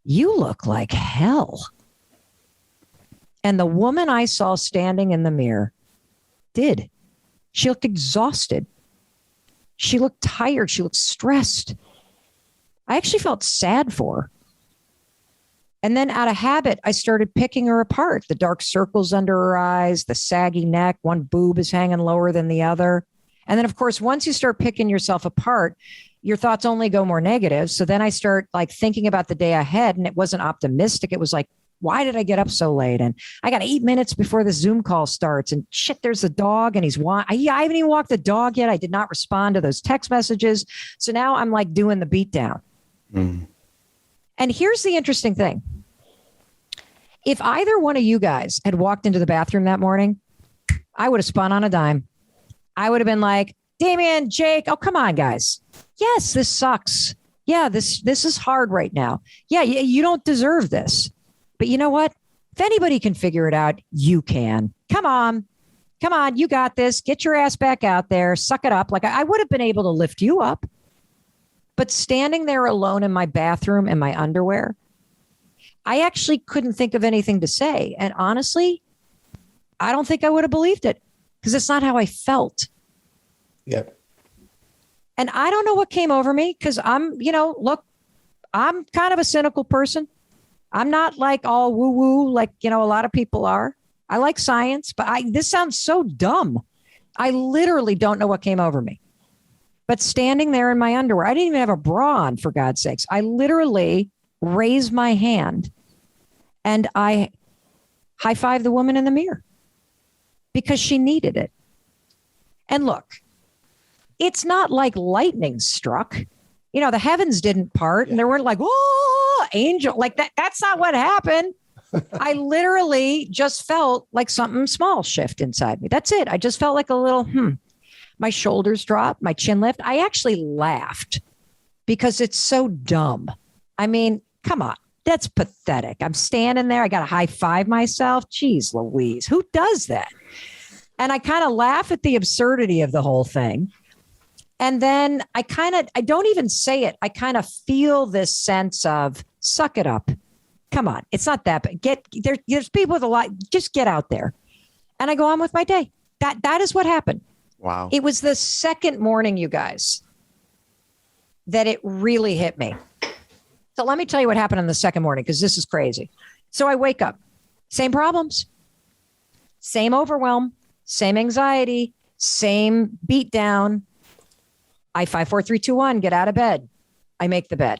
you look like hell. And the woman I saw standing in the mirror did. She looked exhausted. She looked tired. She looked stressed. I actually felt sad for her. And then out of habit, I started picking her apart. The dark circles under her eyes, the saggy neck, one boob is hanging lower than the other. And then, of course, once you start picking yourself apart, your thoughts only go more negative. So then I start like thinking about the day ahead, and it wasn't optimistic. It was like, why did I get up so late? And I got 8 minutes before the Zoom call starts. And shit, there's a dog and I haven't even walked the dog yet. I did not respond to those text messages. So now I'm like doing the beat down. Mm. And here's the interesting thing. If either one of you guys had walked into the bathroom that morning, I would have spun on a dime. I would have been like, Damien, Jake, oh, come on, guys. Yes, this sucks. Yeah, this is hard right now. Yeah, you don't deserve this. But you know what? If anybody can figure it out, you can. Come on. You got this. Get your ass back out there. Suck it up. Like I would have been able to lift you up. But standing there alone in my bathroom in my underwear, I actually couldn't think of anything to say. And honestly, I don't think I would have believed it because it's not how I felt. Yep. And I don't know what came over me because I'm kind of a cynical person. I'm not like all woo woo like, a lot of people are. I like science, but this sounds so dumb. I literally don't know what came over me. But standing there in my underwear, I didn't even have a bra on, for God's sakes. I literally raised my hand and I high-fived the woman in the mirror because she needed it. And look, it's not like lightning struck. The heavens didn't part and there weren't like, oh, angel, like that. That's not what happened. I literally just felt like something small shift inside me. That's it. I just felt like a little, my shoulders dropped, my chin lift. I actually laughed because it's so dumb. I mean, come on. That's pathetic. I'm standing there. I got to high five myself. Jeez Louise, who does that? And I kind of laugh at the absurdity of the whole thing. And then I don't even say it. I kind of feel this sense of suck it up. Come on. It's not that bad. There's people with a lot. Just get out there. And I go on with my day. That is what happened. Wow. It was the second morning, you guys, that it really hit me. So let me tell you what happened on the second morning, because this is crazy. So I wake up, same problems, same overwhelm, same anxiety, same beat down. I 5, 4, 3, 2, 1, get out of bed. I make the bed.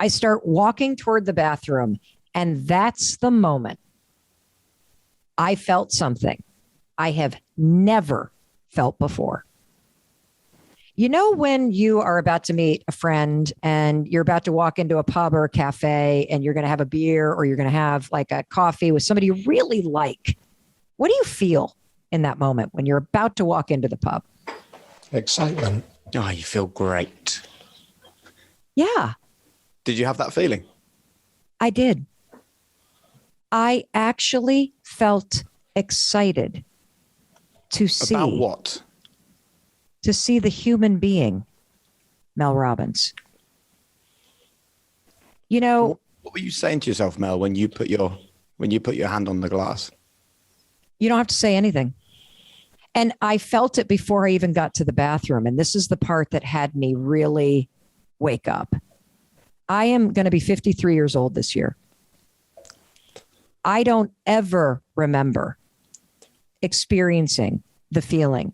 I start walking toward the bathroom. And that's the moment I felt something I have never felt before. When you are about to meet a friend and you're about to walk into a pub or a cafe and you're going to have a beer or you're going to have like a coffee with somebody you really like, what do you feel in that moment when you're about to walk into the pub? Excitement. Oh, you feel great. Yeah. Did you have that feeling? I did. I actually felt excited to see. About what? To see the human being, Mel Robbins. What were you saying to yourself, Mel, when you put your hand on the glass? You don't have to say anything. And I felt it before I even got to the bathroom. And this is the part that had me really wake up. I am going to be 53 years old this year. I don't ever remember experiencing the feeling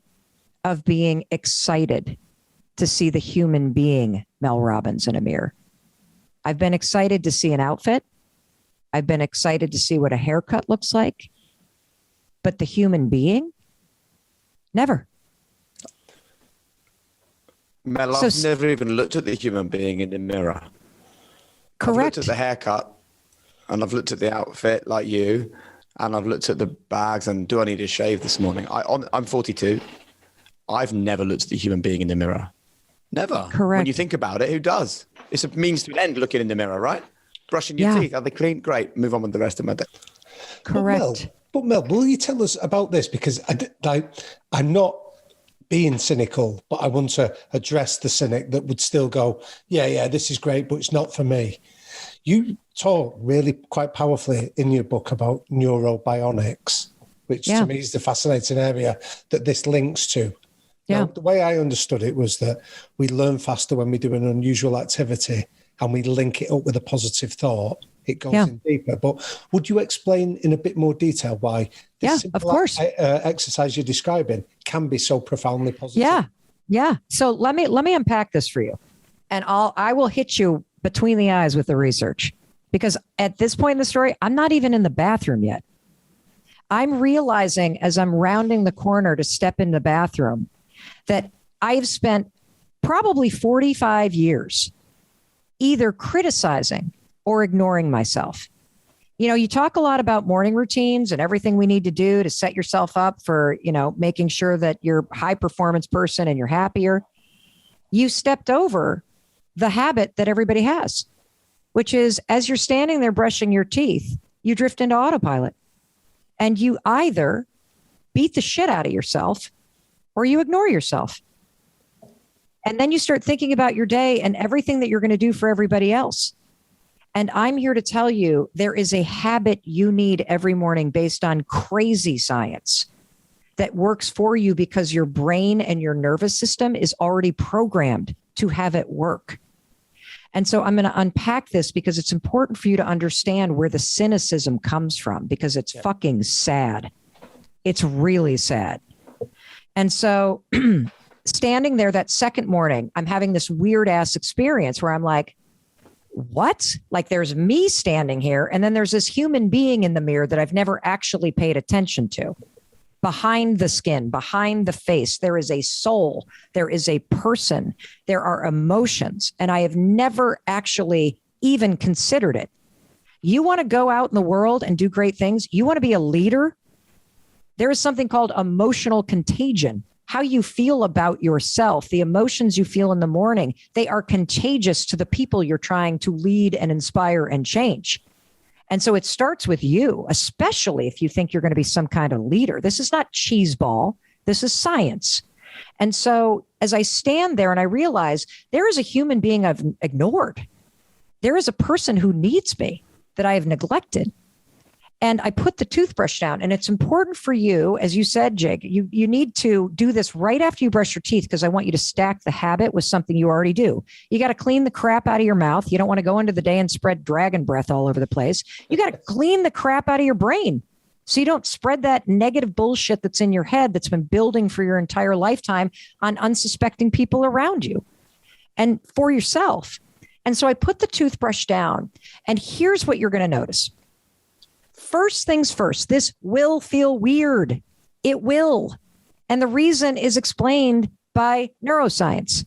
of being excited to see the human being Mel Robbins in a mirror. I've been excited to see an outfit. I've been excited to see what a haircut looks like. But the human being, never. Mel, I've never even looked at the human being in the mirror. Correct. I've looked at the haircut and I've looked at the outfit like you, and I've looked at the bags and do I need a shave this morning? I'm 42. I've never looked at the human being in the mirror. Never. Correct. When you think about it, who does? It's a means to an end looking in the mirror, right? Brushing your teeth. Are they clean? Great. Move on with the rest of my day. Correct. But Mel, will you tell us about this? Because I'm not being cynical, but I want to address the cynic that would still go, yeah, this is great, but it's not for me. You talk really quite powerfully in your book about neurobionics, which to me is the fascinating area that this links to. Yeah. Now, the way I understood it was that we learn faster when we do an unusual activity and we link it up with a positive thought. It goes in deeper. But would you explain in a bit more detail why this of course. exercise you're describing can be so profoundly positive? Yeah. So let me unpack this for you, and I will hit you between the eyes with the research, because at this point in the story, I'm not even in the bathroom yet. I'm realizing as I'm rounding the corner to step in the bathroom that I've spent probably 45 years either criticizing or ignoring myself. You know, you talk a lot about morning routines and everything we need to do to set yourself up for, making sure that you're a high performance person and you're happier. You stepped over the habit that everybody has, which is as you're standing there brushing your teeth, you drift into autopilot and you either beat the shit out of yourself or you ignore yourself. And then you start thinking about your day and everything that you're going to do for everybody else. And I'm here to tell you, there is a habit you need every morning based on crazy science that works for you because your brain and your nervous system is already programmed to have it work. And so I'm going to unpack this because it's important for you to understand where the cynicism comes from, because it's fucking sad. It's really sad. And so standing there that second morning, I'm having this weird ass experience where I'm like, what? Like there's me standing here and then there's this human being in the mirror that I've never actually paid attention to. Behind the skin, behind the face, there is a soul, there is a person, there are emotions, and I have never actually even considered it. You want to go out in the world and do great things? You want to be a leader? There is something called emotional contagion. How you feel about yourself, the emotions you feel in the morning, they are contagious to the people you're trying to lead and inspire and change. And so it starts with you, especially if you think you're going to be some kind of leader. This is not cheeseball. This is science. And so as I stand there and I realize there is a human being I've ignored, there is a person who needs me that I have neglected. And I put the toothbrush down, and it's important for you, as you said, Jake, you need to do this right after you brush your teeth, because I want you to stack the habit with something you already do. You got to clean the crap out of your mouth. You don't want to go into the day and spread dragon breath all over the place. You got to clean the crap out of your brain so you don't spread that negative bullshit that's in your head that's been building for your entire lifetime on unsuspecting people around you and for yourself. And so I put the toothbrush down, and here's what you're going to notice. First things first, this will feel weird. It will. And the reason is explained by neuroscience.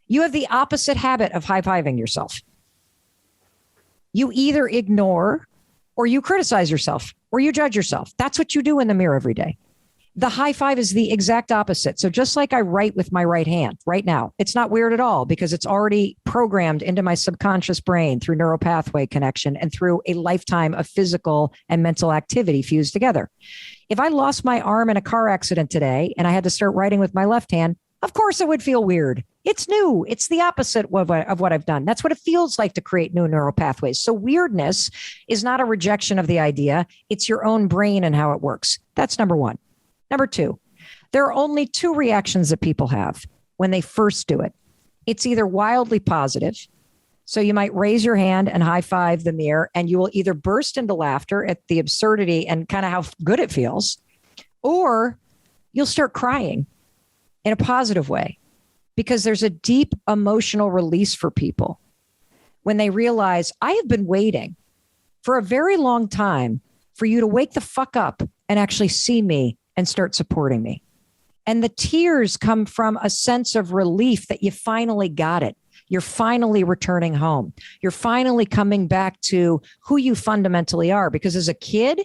You have the opposite habit of high-fiving yourself. You either ignore or you criticize yourself or you judge yourself. That's what you do in the mirror every day. The high five is the exact opposite. So just like I write with my right hand right now, it's not weird at all because it's already programmed into my subconscious brain through neural pathway connection and through a lifetime of physical and mental activity fused together. If I lost my arm in a car accident today and I had to start writing with my left hand, of course it would feel weird. It's new. It's the opposite of what I've done. That's what it feels like to create new neural pathways. So weirdness is not a rejection of the idea. It's your own brain and how it works. That's number one. Number two, there are only two reactions that people have when they first do it. It's either wildly positive. So you might raise your hand and high five the mirror, and you will either burst into laughter at the absurdity and kind of how good it feels, or you'll start crying in a positive way because there's a deep emotional release for people when they realize I have been waiting for a very long time for you to wake the fuck up and actually see me and start supporting me. And the tears come from a sense of relief that you finally got it. You're finally returning home. You're finally coming back to who you fundamentally are. Because as a kid,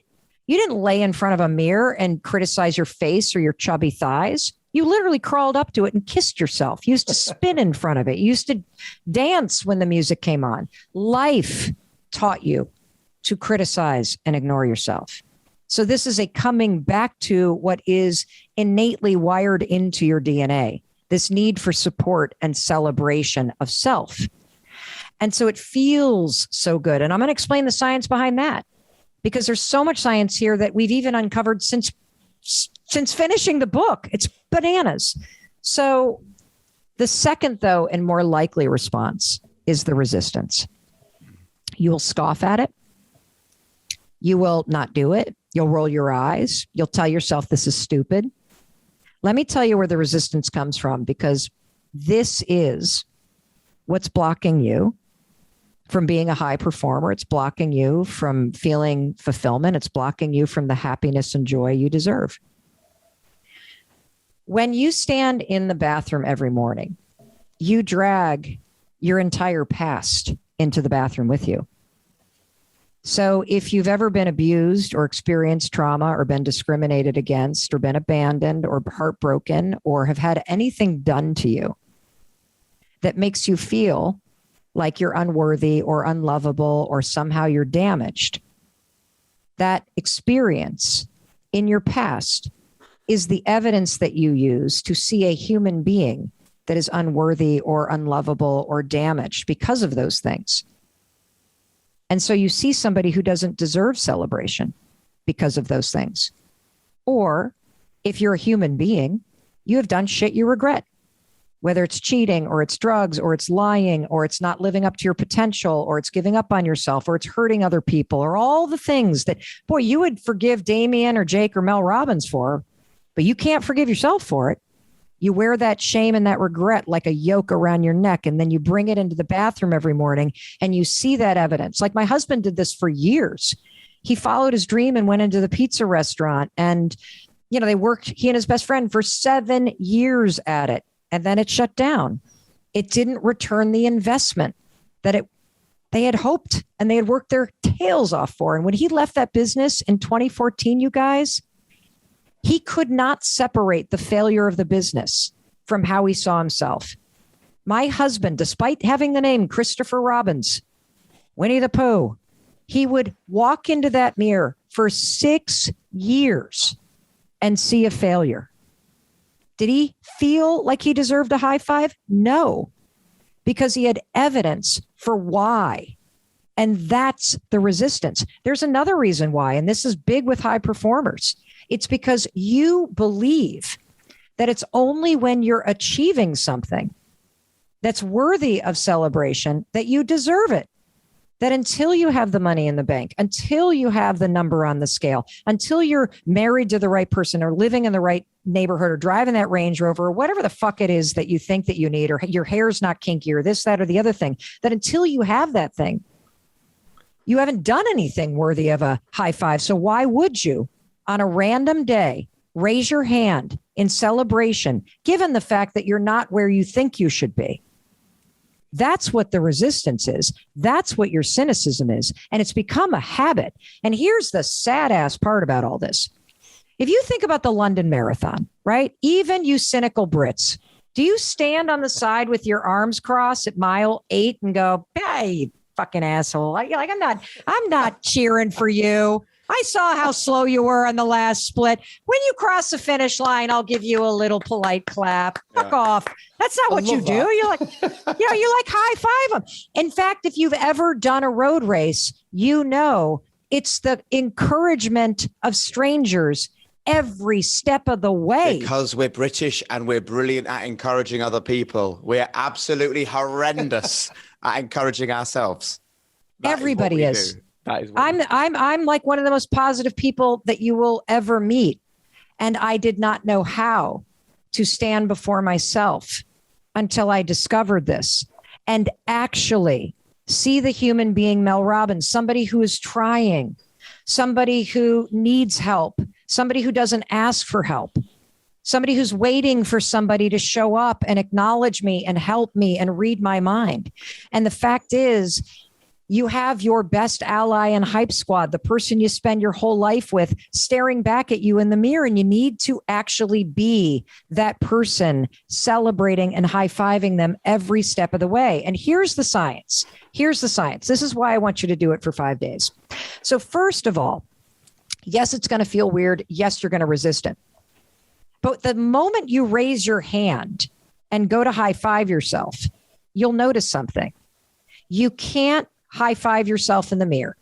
you didn't lay in front of a mirror and criticize your face or your chubby thighs. You literally crawled up to it and kissed yourself. You used to spin in front of it. You used to dance when the music came on. Life taught you to criticize and ignore yourself. So this is a coming back to what is innately wired into your DNA, this need for support and celebration of self. And so it feels so good. And I'm going to explain the science behind that, because there's so much science here that we've even uncovered since finishing the book. It's bananas. So the second, though, and more likely response is the resistance. You will scoff at it. You will not do it. You'll roll your eyes. You'll tell yourself this is stupid. Let me tell you where the resistance comes from, because this is what's blocking you from being a high performer. It's blocking you from feeling fulfillment. It's blocking you from the happiness and joy you deserve. When you stand in the bathroom every morning, you drag your entire past into the bathroom with you. So if you've ever been abused or experienced trauma or been discriminated against or been abandoned or heartbroken or have had anything done to you that makes you feel like you're unworthy or unlovable or somehow you're damaged, that experience in your past is the evidence that you use to see a human being that is unworthy or unlovable or damaged because of those things. And so you see somebody who doesn't deserve celebration because of those things. Or if you're a human being, you have done shit you regret, whether it's cheating or it's drugs or it's lying or it's not living up to your potential or it's giving up on yourself or it's hurting other people or all the things that, boy, you would forgive Damien or Jake or Mel Robbins for, but you can't forgive yourself for it. You wear that shame and that regret like a yoke around your neck, and then you bring it into the bathroom every morning and you see that evidence. Like my husband did this for years. He followed his dream and went into the pizza restaurant, and, you know, they worked, he and his best friend, for 7 years at it, and then it shut down. It didn't return the investment that they had hoped and they had worked their tails off for. And when he left that business in 2014, you guys, he could not separate the failure of the business from how he saw himself. My husband, despite having the name Christopher Robbins, Winnie the Pooh, he would walk into that mirror for 6 years and see a failure. Did he feel like he deserved a high five? No, because he had evidence for why. And that's the resistance. There's another reason why, and this is big with high performers. It's because you believe that it's only when you're achieving something that's worthy of celebration that you deserve it. That until you have the money in the bank, until you have the number on the scale, until you're married to the right person or living in the right neighborhood or driving that Range Rover or whatever the fuck it is that you think that you need, or your hair's not kinky or this, that, or the other thing, that until you have that thing, you haven't done anything worthy of a high five. So why would you, on a random day, raise your hand in celebration, given the fact that you're not where you think you should be? That's what the resistance is. That's what your cynicism is. And it's become a habit. And here's the sad ass part about all this. If you think about the London Marathon, right? Even you cynical Brits, do you stand on the side with your arms crossed at mile 8 and go, hey, you fucking asshole. I'm not cheering for you. I saw how slow you were on the last split. When you cross the finish line, I'll give you a little polite clap. Fuck off. That's not what you do. You're like, you like high five them. In fact, if you've ever done a road race, you know it's the encouragement of strangers every step of the way. Because we're British and we're brilliant at encouraging other people. We're absolutely horrendous at encouraging ourselves. Everybody is. I'm like one of the most positive people that you will ever meet. And I did not know how to stand before myself until I discovered this and actually see the human being Mel Robbins, somebody who is trying, somebody who needs help, somebody who doesn't ask for help, somebody who's waiting for somebody to show up and acknowledge me and help me and read my mind. And the fact is, you have your best ally and hype squad, the person you spend your whole life with, staring back at you in the mirror, and you need to actually be that person, celebrating and high-fiving them every step of the way. And here's the science. Here's the science. This is why I want you to do it for 5 days. So first of all, yes, it's going to feel weird. Yes, you're going to resist it. But the moment you raise your hand and go to high-five yourself, you'll notice something. You can't high five yourself in the mirror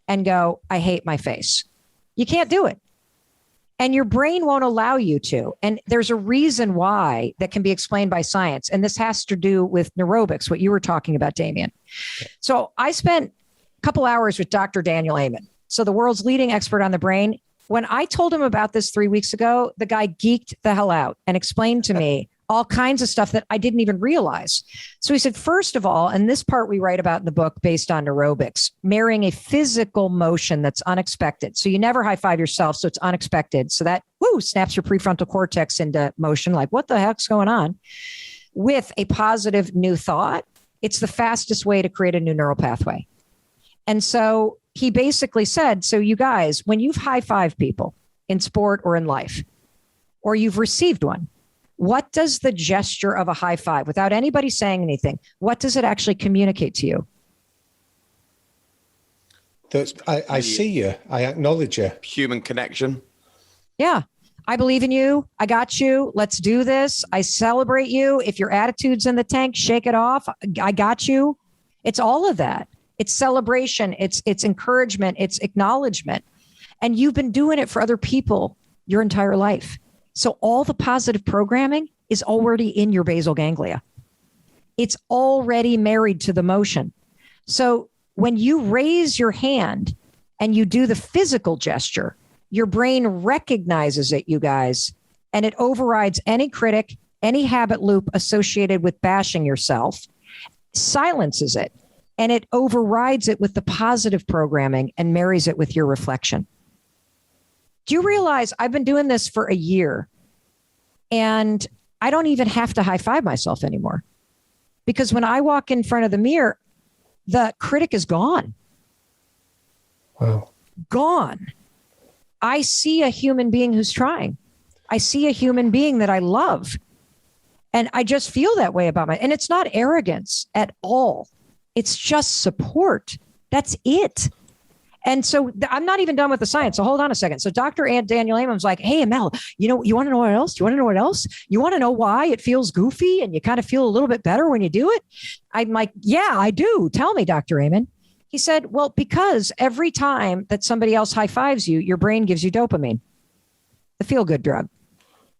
and go, I hate my face. You can't do it. And your brain won't allow you to. And there's a reason why that can be explained by science. And this has to do with neurobics, what you were talking about, Damien. So I spent a couple hours with Dr. Daniel Amen. So the world's leading expert on the brain. When I told him about this 3 weeks ago, the guy geeked the hell out and explained to me all kinds of stuff that I didn't even realize. So he said, first of all, and this part we write about in the book based on neurobics, marrying a physical motion that's unexpected. So you never high five yourself. So it's unexpected. So that snaps your prefrontal cortex into motion. Like, what the heck's going on? With a positive new thought, it's the fastest way to create a new neural pathway. And so he basically said, so you guys, when you've high five people in sport or in life, or you've received one, what does the gesture of a high five, without anybody saying anything, what does it actually communicate to you? I see you. I acknowledge you. Human connection. Yeah. I believe in you. I got you. Let's do this. I celebrate you. If your attitude's in the tank, shake it off. I got you. It's all of that. It's celebration. It's encouragement. It's acknowledgement. And you've been doing it for other people your entire life. So all the positive programming is already in your basal ganglia. It's already married to the motion. So when you raise your hand and you do the physical gesture, your brain recognizes it, you guys, and it overrides any critic, any habit loop associated with bashing yourself, silences it, and it overrides it with the positive programming and marries it with your reflection. Do you realize I've been doing this for a year and I don't even have to high five myself anymore? Because when I walk in front of the mirror, the critic is gone. Wow. Gone. I see a human being who's trying. I see a human being that I love. And I just feel that way about and it's not arrogance at all. It's just support. That's it. And so I'm not even done with the science. So hold on a second. So Dr. Daniel Amen's like, hey, Mel, you want to know what else? You want to know what else? You want to know why it feels goofy and you kind of feel a little bit better when you do it? I'm like, yeah, I do. Tell me, Dr. Amen. He said, well, because every time that somebody else high fives you, your brain gives you dopamine, the feel-good drug.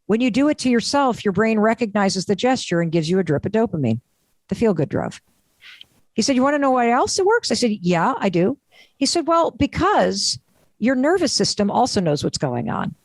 When you do it to yourself, your brain recognizes the gesture and gives you a drip of dopamine, the feel-good drug. He said, you want to know why else it works? I said, yeah, I do. He said, well, because your nervous system also knows what's going on.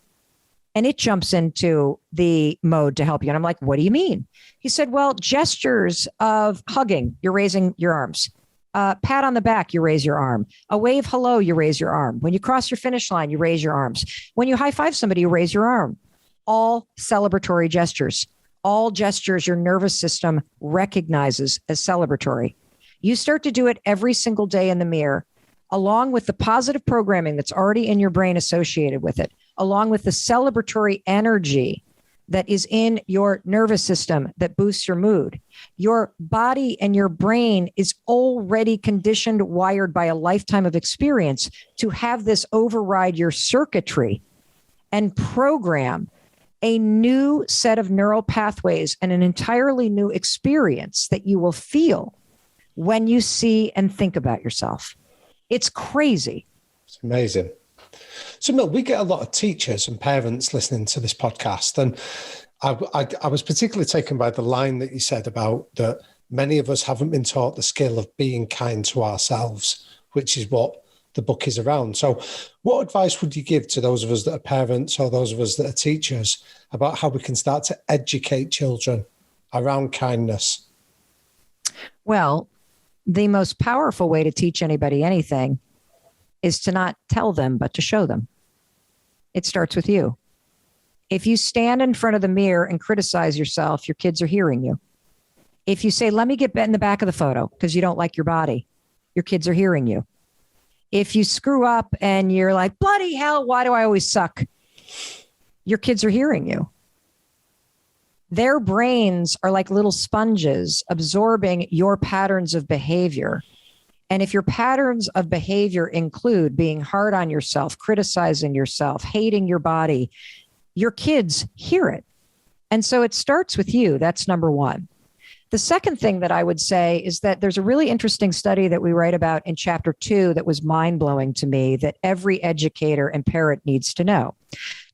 And it jumps into the mode to help you. And I'm like, what do you mean? He said, well, gestures of hugging, you're raising your arms. Pat on the back, you raise your arm. A wave hello, you raise your arm. When you cross your finish line, you raise your arms. When you high five somebody, you raise your arm. All celebratory gestures. All gestures your nervous system recognizes as celebratory. You start to do it every single day in the mirror, along with the positive programming that's already in your brain associated with it, along with the celebratory energy that is in your nervous system that boosts your mood. Your body and your brain is already conditioned, wired by a lifetime of experience to have this override your circuitry and program a new set of neural pathways and an entirely new experience that you will feel when you see and think about yourself. It's crazy. It's amazing. So, Mel, we get a lot of teachers and parents listening to this podcast. And I was particularly taken by the line that you said about that many of us haven't been taught the skill of being kind to ourselves, which is what the book is around. So what advice would you give to those of us that are parents or those of us that are teachers about how we can start to educate children around kindness? Well, the most powerful way to teach anybody anything is to not tell them, but to show them. It starts with you. If you stand in front of the mirror and criticize yourself, your kids are hearing you. If you say, let me get in the back of the photo because you don't like your body, your kids are hearing you. If you screw up and you're like, bloody hell, why do I always suck? Your kids are hearing you. Their brains are like little sponges absorbing your patterns of behavior. And if your patterns of behavior include being hard on yourself, criticizing yourself, hating your body, your kids hear it. And so it starts with you. That's number one. The second thing that I would say is that there's a really interesting study that we write about in chapter 2 that was mind-blowing to me that every educator and parent needs to know.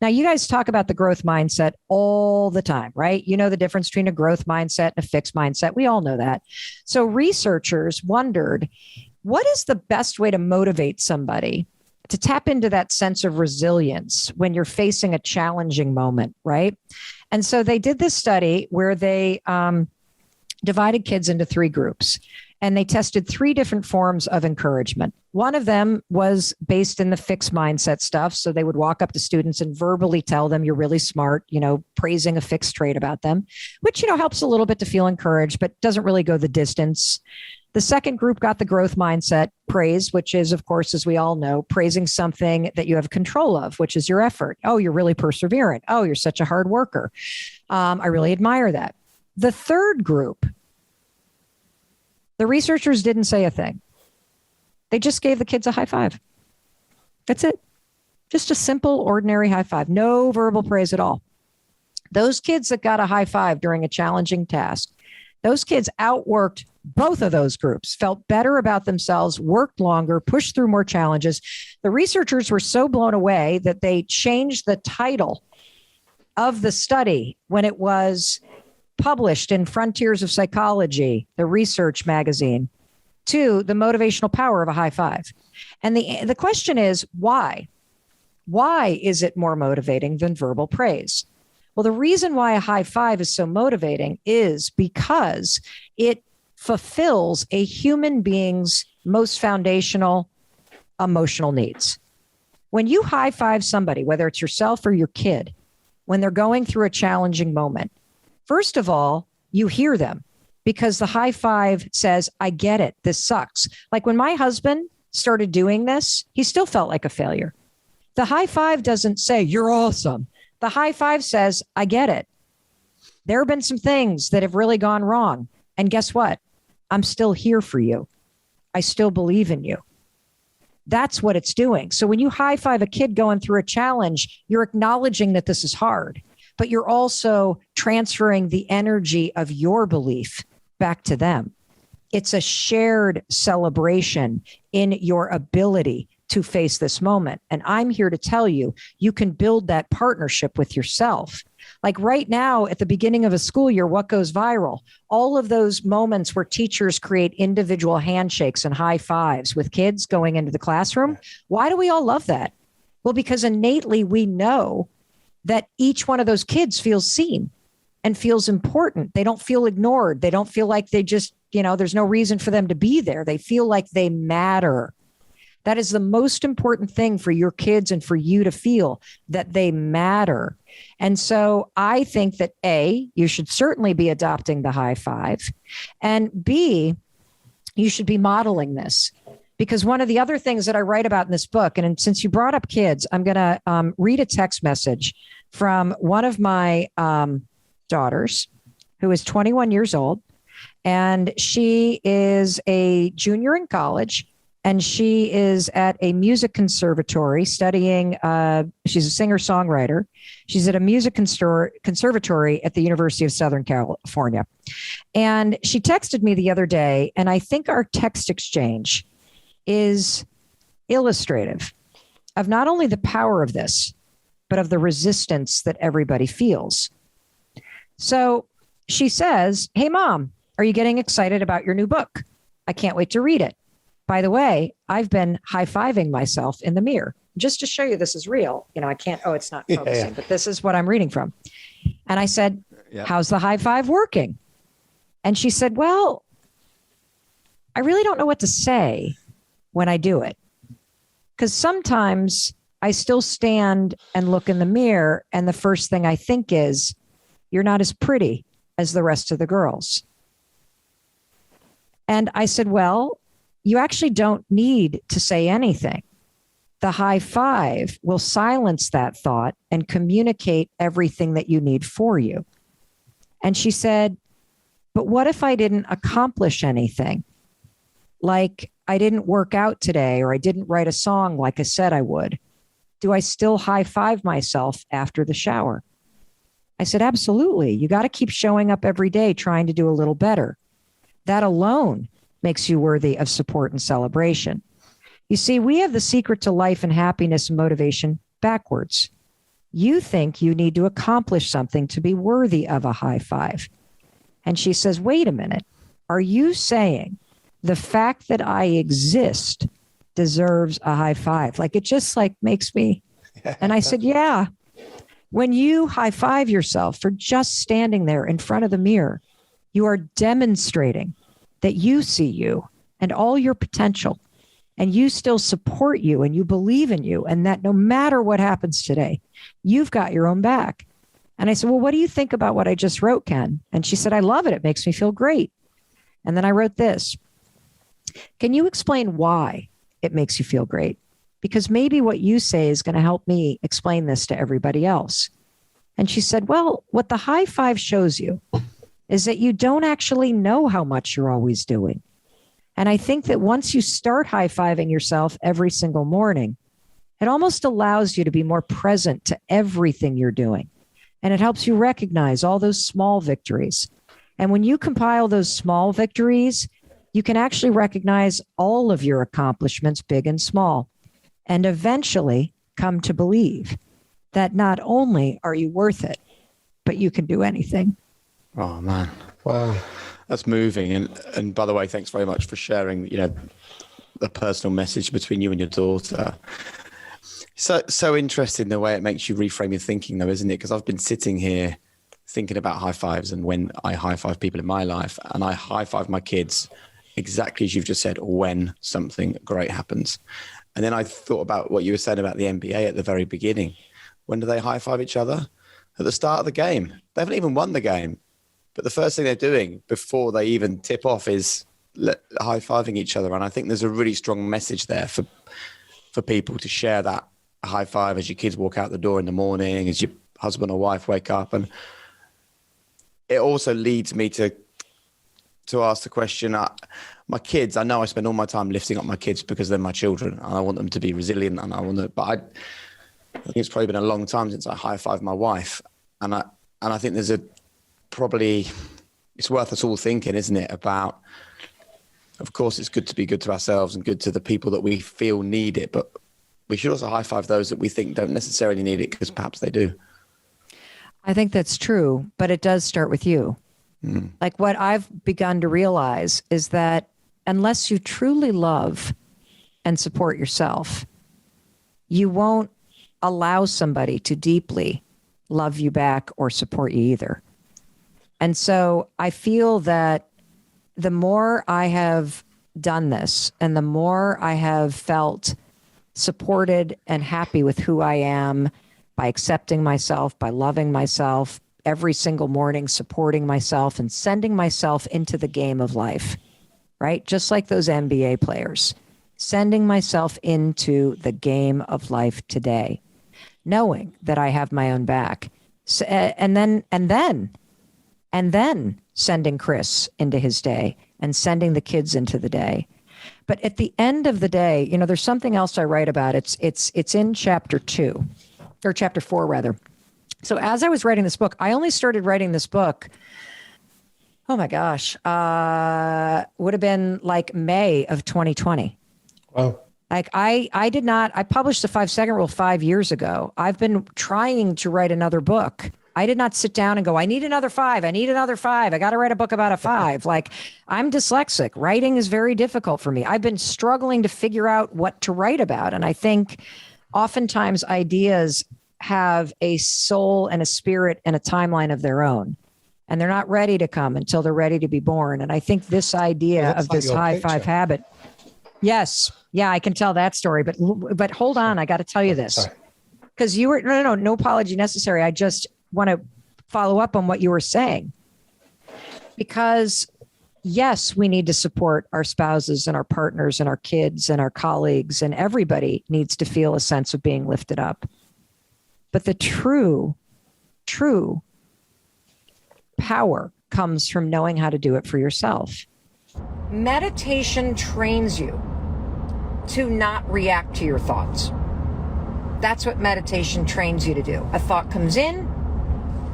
Now, you guys talk about the growth mindset all the time, right? You know the difference between a growth mindset and a fixed mindset. We all know that. So researchers wondered, what is the best way to motivate somebody to tap into that sense of resilience when you're facing a challenging moment, right? And so they did this study where they divided kids into 3 groups, and they tested 3 different forms of encouragement. One of them was based in the fixed mindset stuff. So they would walk up to students and verbally tell them, you're really smart, praising a fixed trait about them, which, helps a little bit to feel encouraged, but doesn't really go the distance. The second group got the growth mindset praise, which is, of course, as we all know, praising something that you have control of, which is your effort. Oh, you're really perseverant. Oh, you're such a hard worker. I really admire that. The third group, the researchers didn't say a thing. They just gave the kids a high five. That's it. Just a simple, ordinary high five. No verbal praise at all. Those kids that got a high five during a challenging task, those kids outworked both of those groups, felt better about themselves, worked longer, pushed through more challenges. The researchers were so blown away that they changed the title of the study when it was published in Frontiers of Psychology, the research magazine, to the motivational power of a high five. And the question is, why? Why is it more motivating than verbal praise? Well, the reason why a high five is so motivating is because it fulfills a human being's most foundational emotional needs. When you high five somebody, whether it's yourself or your kid, when they're going through a challenging moment, first of all, you hear them because the high five says, I get it. This sucks. Like when my husband started doing this, he still felt like a failure. The high five doesn't say, you're awesome. The high five says, I get it. There have been some things that have really gone wrong. And guess what? I'm still here for you. I still believe in you. That's what it's doing. So when you high five a kid going through a challenge, you're acknowledging that this is hard, but you're also transferring the energy of your belief back to them. It's a shared celebration in your ability to face this moment. And I'm here to tell you, you can build that partnership with yourself. Like right now at the beginning of a school year, what goes viral? All of those moments where teachers create individual handshakes and high fives with kids going into the classroom. Why do we all love that? Well, because innately we know that each one of those kids feels seen and feels important. They don't feel ignored. They don't feel like they just, there's no reason for them to be there. They feel like they matter. That is the most important thing for your kids and for you to feel that they matter. And so I think that A, you should certainly be adopting the high five, and B, you should be modeling this. Because one of the other things that I write about in this book, and since you brought up kids, I'm going to read a text message from one of my daughters who is 21 years old, and she is a junior in college. And she is at a music conservatory studying, she's a singer-songwriter. She's at a music conservatory at the University of Southern California. And she texted me the other day, and I think our text exchange is illustrative of not only the power of this, but of the resistance that everybody feels. So she says, hey, Mom, are you getting excited about your new book? I can't wait to read it. By the way, I've been high-fiving myself in the mirror just to show you this is real. I can't, it's not focusing, but this is what I'm reading from. And I said, how's the high five working? And she said, well, I really don't know what to say when I do it. Because sometimes I still stand and look in the mirror, and the first thing I think is, you're not as pretty as the rest of the girls. And I said, well, you actually don't need to say anything. The high five will silence that thought and communicate everything that you need for you. And she said, but what if I didn't accomplish anything? Like I didn't work out today, or I didn't write a song like I said I would. Do I still high five myself after the shower? I said, absolutely. You got to keep showing up every day, trying to do a little better. That alone makes you worthy of support and celebration. You see, we have the secret to life and happiness and motivation backwards. You think you need to accomplish something to be worthy of a high five. And she says, wait a minute. Are you saying the fact that I exist deserves a high five? Like, it just like makes me. And I said, yeah. When you high five yourself for just standing there in front of the mirror, you are demonstrating that you see you and all your potential, and you still support you and you believe in you, and that no matter what happens today, you've got your own back. And I said, well, what do you think about what I just wrote, Ken? And she said, I love it. It makes me feel great. And then I wrote this. Can you explain why it makes you feel great? Because maybe what you say is going to help me explain this to everybody else. And she said, well, what the high five shows you is that you don't actually know how much you're always doing. And I think that once you start high-fiving yourself every single morning, it almost allows you to be more present to everything you're doing. And it helps you recognize all those small victories. And when you compile those small victories, you can actually recognize all of your accomplishments, big and small, and eventually come to believe that not only are you worth it, but you can do anything. Oh, man. Wow. That's moving. And by the way, thanks very much for sharing, the personal message between you and your daughter. So interesting the way it makes you reframe your thinking, though, isn't it? Because I've been sitting here thinking about high fives, and when I high five people in my life, and I high five my kids exactly as you've just said, when something great happens. And then I thought about what you were saying about the NBA at the very beginning. When do they high five each other? At the start of the game. They haven't even won the game. But the first thing they're doing before they even tip off is high-fiving each other. And I think there's a really strong message there for people to share that high five as your kids walk out the door in the morning, as your husband or wife wake up. And it also leads me to ask the question, my kids, I know I spend all my time lifting up my kids because they're my children and I want them to be resilient, and I think it's probably been a long time since I high-fived my wife. And I think there's it's worth us all thinking, isn't it, about, of course, it's good to be good to ourselves and good to the people that we feel need it, but we should also high five those that we think don't necessarily need it because perhaps they do. I think that's true, but it does start with you. Like, what I've begun to realize is that unless you truly love and support yourself, you won't allow somebody to deeply love you back or support you either. And so I feel that the more I have done this and the more I have felt supported and happy with who I am, by accepting myself, by loving myself every single morning, supporting myself and sending myself into the game of life, right? Just like those NBA players, sending myself into the game of life today, knowing that I have my own back. So, and then sending Chris into his day and sending the kids into the day. But at the end of the day, there's something else I write about. It's in chapter 2 or chapter 4 rather. So as I was writing this book, I only started writing this book, oh my gosh, would have been like May of 2020. Wow. Like I published the 5-second rule 5 years ago. I've been trying to write another book. I did not sit down and go, I need another 5. I need another 5. I got to write a book about a 5. Like, I'm dyslexic. Writing is very difficult for me. I've been struggling to figure out what to write about. And I think oftentimes ideas have a soul and a spirit and a timeline of their own. And they're not ready to come until they're ready to be born. And I think this idea of this high five habit. Yes. Yeah, I can tell that story. But hold on. I got to tell you this. Because you were, no apology necessary. I just want to follow up on what you were saying, because yes, we need to support our spouses and our partners and our kids and our colleagues, and everybody needs to feel a sense of being lifted up. But the true power comes from knowing how to do it for yourself. Meditation trains you to not react to your thoughts. That's what meditation trains you to do. A thought comes in,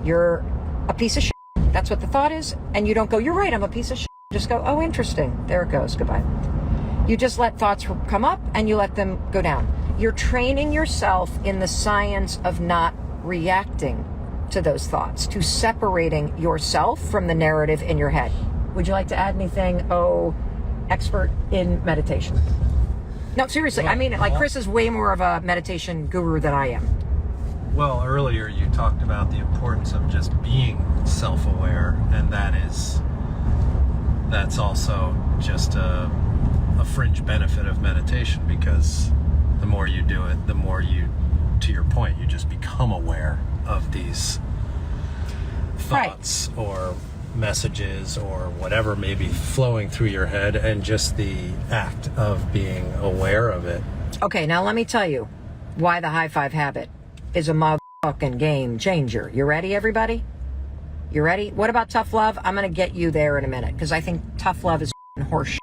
you're a piece of shit. That's what the thought is. And you don't go, you're right, I'm a piece of shit. Just go, oh, interesting. There it goes. Goodbye. You just let thoughts come up and you let them go down. You're training yourself in the science of not reacting to those thoughts, to separating yourself from the narrative in your head. Would you like to add anything, expert in meditation? No, seriously. I mean, like, Chris is way more of a meditation guru than I am. Well, earlier you talked about the importance of just being self-aware, and that's also just a fringe benefit of meditation, because the more you do it, the more you, to your point, you just become aware of these thoughts or messages or whatever may be flowing through your head, and just the act of being aware of it. Okay, now let me tell you why the high five habit is a motherfucking game changer. You ready, everybody? You ready? What about tough love? I'm going to get you there in a minute, because I think tough love is horse.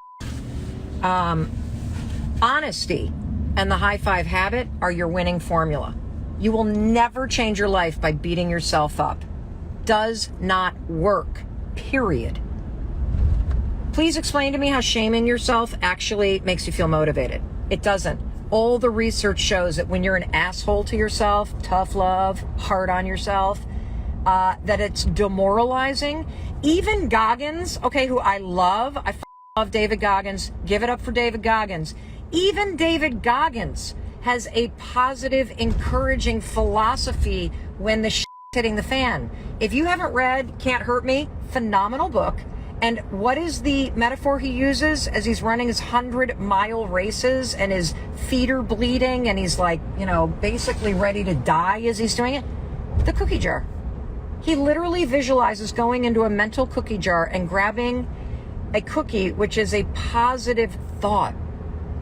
Honesty and the high five habit are your winning formula. You will never change your life by beating yourself up. Does not work. Period. Please explain to me how shaming yourself actually makes you feel motivated. It doesn't. All the research shows that when you're an asshole to yourself, tough love, hard on yourself, that it's demoralizing. Even Goggins, okay, who I love, I love David Goggins. Give it up for David Goggins. Even David Goggins has a positive, encouraging philosophy when the shit's hitting the fan. If you haven't read Can't Hurt Me, phenomenal book. And what is the metaphor he uses as he's running his 100-mile races and his feet are bleeding and he's like, basically ready to die as he's doing it? The cookie jar. He literally visualizes going into a mental cookie jar and grabbing a cookie, which is a positive thought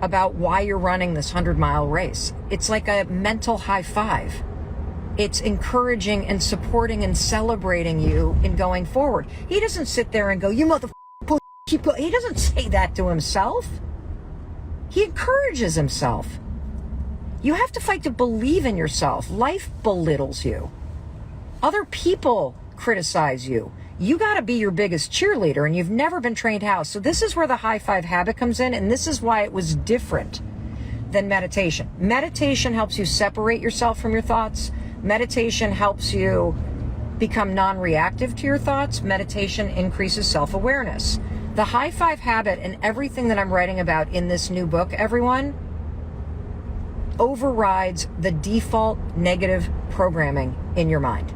about why you're running this 100-mile race. It's like a mental high five. It's encouraging and supporting and celebrating you in going forward. He doesn't sit there and go, you motherfucker, keep going. He doesn't say that to himself. He encourages himself. You have to fight to believe in yourself. Life belittles you. Other people criticize you. You got to be your biggest cheerleader, and you've never been trained how. So this is where the high five habit comes in, and this is why it was different than meditation. Meditation helps you separate yourself from your thoughts. Meditation helps you become non-reactive to your thoughts. Meditation increases self-awareness. The high five habit and everything that I'm writing about in this new book, everyone, overrides the default negative programming in your mind.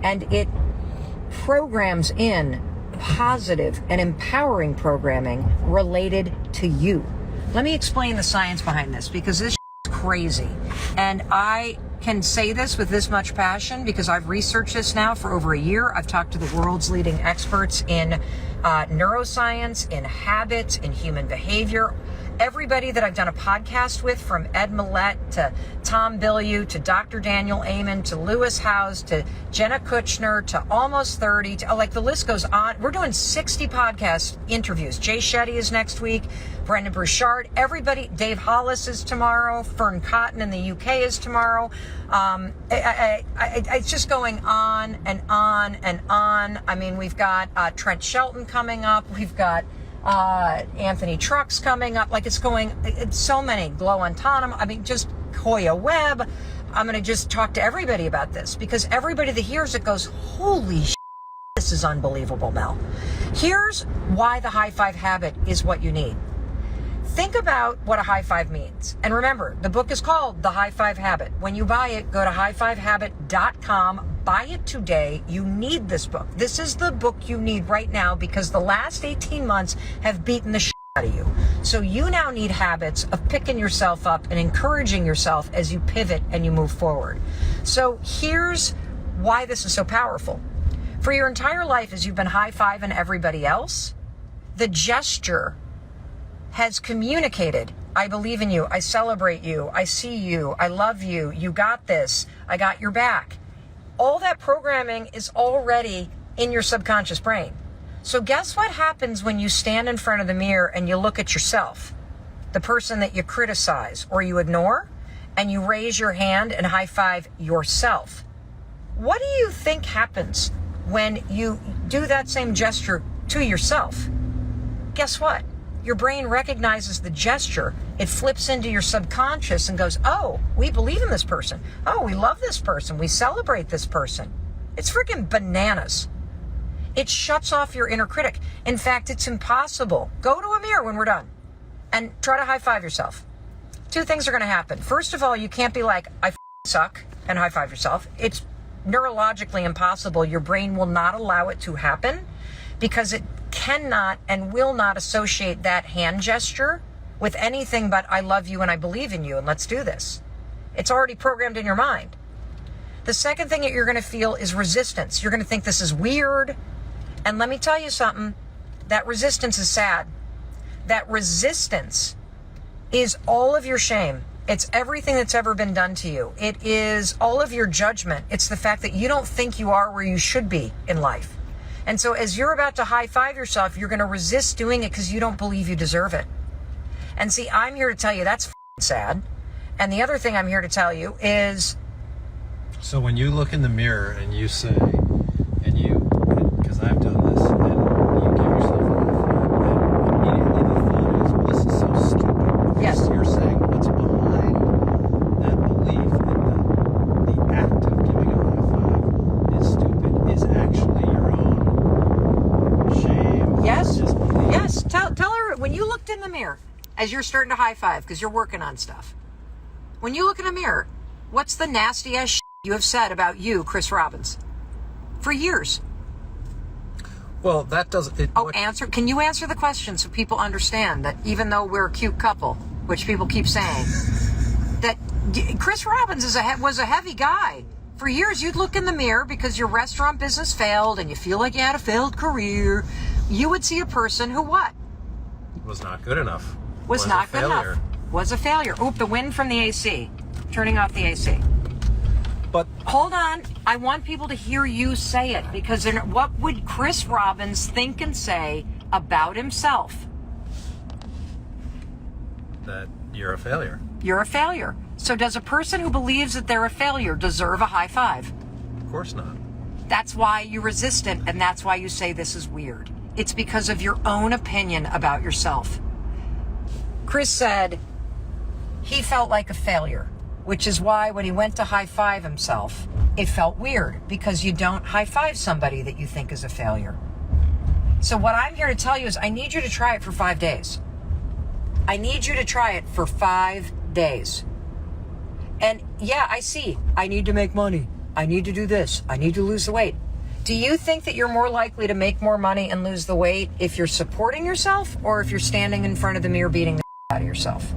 And it programs in positive and empowering programming related to you. Let me explain the science behind this, because this is crazy. And I can say this with this much passion because I've researched this now for over a year. I've talked to the world's leading experts in neuroscience, in habits, in human behavior. Everybody that I've done a podcast with, from Ed Millett to Tom Bilyeu to Dr. Daniel Amen to Lewis Howes to Jenna Kutchner to Almost 30, to, the list goes on. We're doing 60 podcast interviews. Jay Shetty is next week, Brendan Burchard, everybody. Dave Hollis is tomorrow. Fern Cotton in the UK is tomorrow. It's just going on and on and on. I mean, we've got Trent Shelton coming up. We've got Anthony Trucks coming up. It's so many. Glow Antonum. I mean, just Hoya Webb. I'm going to just talk to everybody about this, because everybody that hears it goes, holy shit, this is unbelievable, Mel. Here's why the high five habit is what you need. Think about what a high five means. And remember, the book is called The High Five Habit. When you buy it, go to highfivehabit.com. Buy it today. You need this book. This is the book you need right now, because the last 18 months have beaten the shit out of you. So you now need habits of picking yourself up and encouraging yourself as you pivot and you move forward. So here's why this is so powerful. For your entire life, as you've been high-fiving everybody else, the gesture has communicated, I believe in you, I celebrate you, I see you, I love you, you got this, I got your back. All that programming is already in your subconscious brain. So guess what happens when you stand in front of the mirror and you look at yourself, the person that you criticize or you ignore, and you raise your hand and high five yourself? What do you think happens when you do that same gesture to yourself? Guess what? Your brain recognizes the gesture. It flips into your subconscious and goes, oh, we believe in this person. Oh, we love this person. We celebrate this person. It's freaking bananas. It shuts off your inner critic. In fact, it's impossible. Go to a mirror when we're done and try to high five yourself. Two things are going to happen. First of all, you can't be like, I suck, and high five yourself. It's neurologically impossible. Your brain will not allow it to happen because it cannot and will not associate that hand gesture with anything but I love you and I believe in you and let's do this. It's already programmed in your mind. The second thing that you're going to feel is resistance. You're going to think this is weird. And let me tell you something, that resistance is sad. That resistance is all of your shame. It's everything that's ever been done to you. It is all of your judgment. It's the fact that you don't think you are where you should be in life. And so as you're about to high five yourself, you're going to resist doing it because you don't believe you deserve it. And see, I'm here to tell you that's sad. And the other thing I'm here to tell you is... So when you look in the mirror and you say, because I've done this, and you give yourself a high five, and immediately the thought is, well, this is so stupid. Yes. You're saying what's behind that belief that the act of giving a high five is stupid is actually your own shame. Yes. Disbelief. Yes. Tell her, when you looked in the mirror, as you're starting to high five, because you're working on stuff, when you look in a mirror, what's the nasty ass shit you have said about you, Chris Robbins, for years? Well, that doesn't... Answer. Can you answer the question so people understand that even though we're a cute couple, which people keep saying, that Chris Robbins was a heavy guy. For years, you'd look in the mirror because your restaurant business failed and you feel like you had a failed career. You would see a person who what? Was not good enough. Was not good enough. Was a failure. Oop, the wind from the AC. Turning off the AC. But hold on, I want people to hear you say it because what would Chris Robbins think and say about himself? That you're a failure. You're a failure. So does a person who believes that they're a failure deserve a high five? Of course not. That's why you resist it, and that's why you say this is weird. It's because of your own opinion about yourself. Chris said he felt like a failure, which is why when he went to high five himself, it felt weird because you don't high five somebody that you think is a failure. So what I'm here to tell you is I need you to try it for 5 days. I need you to try it for 5 days. And yeah, I see. I need to make money. I need to do this. I need to lose the weight. Do you think that you're more likely to make more money and lose the weight if you're supporting yourself or if you're standing in front of the mirror beating the out of yourself?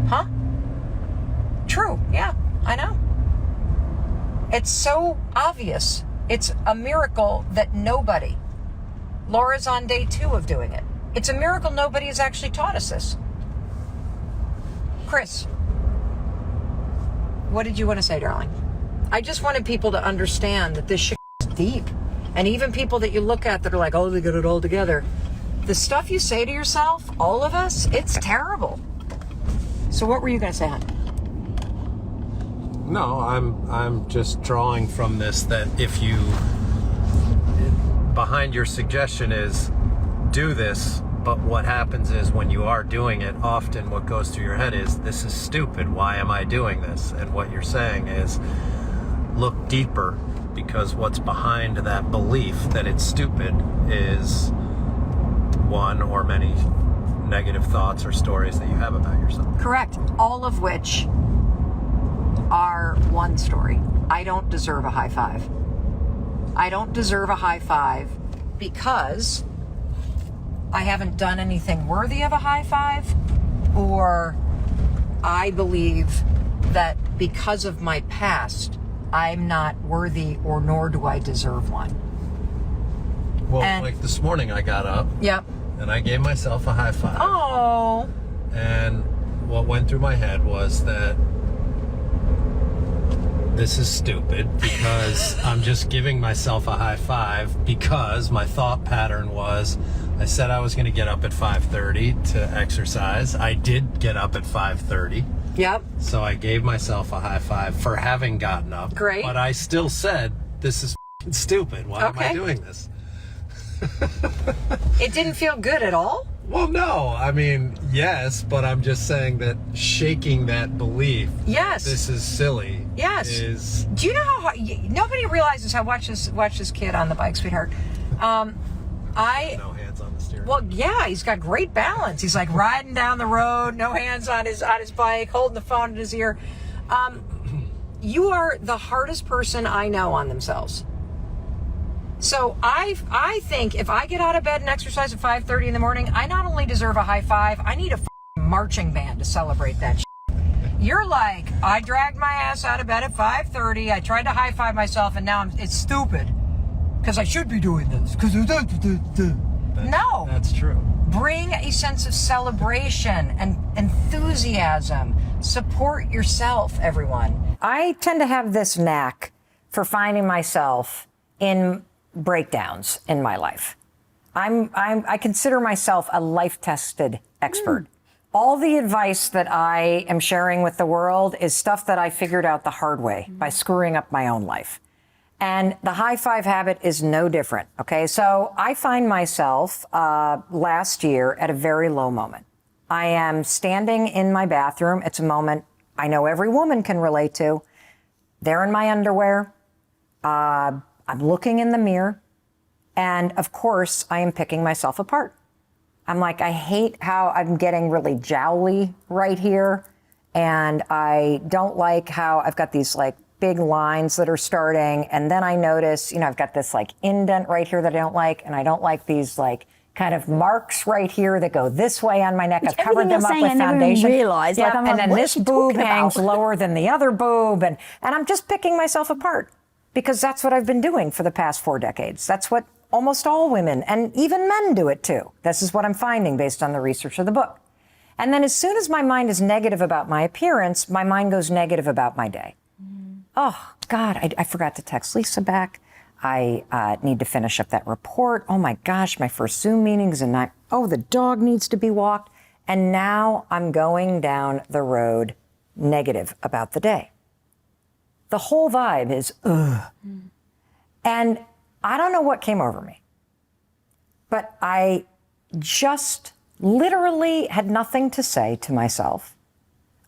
Huh? True. Yeah, I know. It's so obvious. It's a miracle that nobody. Laura's on day 2 of doing it. It's a miracle nobody has actually taught us this. Chris, what did you want to say, darling? I just wanted people to understand that this shit is deep. And even people that you look at that are like, oh, they got it all together. The stuff you say to yourself, all of us, it's terrible. So what were you going to say, hon? No, I'm just drawing from this that if you, behind your suggestion is do this, but what happens is when you are doing it, often what goes through your head is, this is stupid, why am I doing this? And what you're saying is, look deeper, because what's behind that belief that it's stupid is one or many negative thoughts or stories that you have about yourself. Correct. All of which are one story. I don't deserve a high five. I don't deserve a high five because I haven't done anything worthy of a high five, or I believe that because of my past, I'm not worthy or nor do I deserve one. Well, and, like this morning I got up. Yep. And I gave myself a high five. Oh. And what went through my head was that this is stupid because I'm just giving myself a high five because my thought pattern was I said I was going to get up at 5:30 to exercise. I did get up at 5:30. Yep. So I gave myself a high five for having gotten up. Great. But I still said, this is f***ing stupid. Why am I doing this? It didn't feel good at all? Well, no. I mean, yes, but I'm just saying that shaking that belief. Yes. This is silly. Yes. Is. Do you know how hard, nobody realizes how watch this kid on the bike, sweetheart. No hands on the steering. Well, yeah, he's got great balance. He's like riding down the road, no hands on his bike, holding the phone in his ear. You are the hardest person I know on themselves. So I think if I get out of bed and exercise at 5:30 in the morning, I not only deserve a high five, I need a marching band to celebrate that shit. You're like, I dragged my ass out of bed at 5:30. I tried to high five myself, and now it's stupid because I should be doing this. No, That's true. bring a sense of celebration and enthusiasm. Support yourself, everyone. I tend to have this knack for finding myself in breakdowns in my life. I consider myself a life-tested expert. All the advice that I am sharing with the world is stuff that I figured out the hard way by screwing up my own life. And the high five habit is no different. Okay, so I find myself last year at a very low moment. I am standing in my bathroom. It's a moment I know every woman can relate to. There in my underwear. I'm looking in the mirror, and of course, I am picking myself apart. I'm like, I hate how I'm getting really jowly right here, and I don't like how I've got these like big lines that are starting, and then I notice, I've got this like indent right here that I don't like, and I don't like these like kind of marks right here that go this way on my neck. I've covered them up with foundation. Realize, yeah, and then this boob hangs lower than the other boob, and I'm just picking myself apart. Because that's what I've been doing for the past 4 decades. That's what almost all women and even men do it too. This is what I'm finding based on the research of the book. And then as soon as my mind is negative about my appearance, my mind goes negative about my day. Oh, God, I forgot to text Lisa back. I need to finish up that report. Oh, my gosh, my first Zoom meeting is in 9. Oh, the dog needs to be walked. And now I'm going down the road negative about the day. The whole vibe is, ugh. And I don't know what came over me, but I just literally had nothing to say to myself.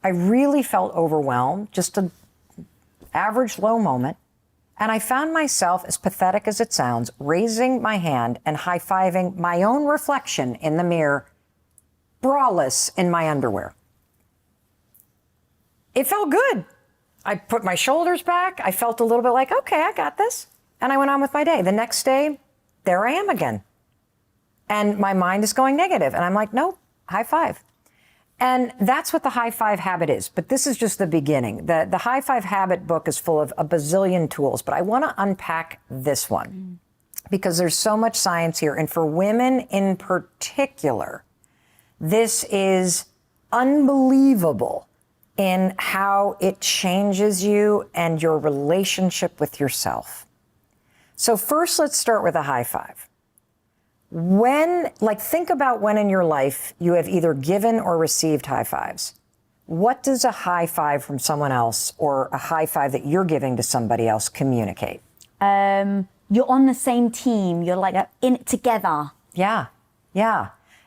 I really felt overwhelmed, just an average low moment. And I found myself, as pathetic as it sounds, raising my hand and high-fiving my own reflection in the mirror, braless in my underwear. It felt good. I put my shoulders back. I felt a little bit like, okay, I got this. And I went on with my day. The next day, there I am again. And my mind is going negative. And I'm like, nope, high five. And that's what the high five habit is. But this is just the beginning. The high five habit book is full of a bazillion tools. But I want to unpack this one because there's so much science here. And for women in particular, this is unbelievable in how it changes you and your relationship with yourself. So first, let's start with a high five. Think about when in your life you have either given or received high fives. What does a high five from someone else or a high five that you're giving to somebody else communicate? You're on the same team. You're like in it together. Yeah.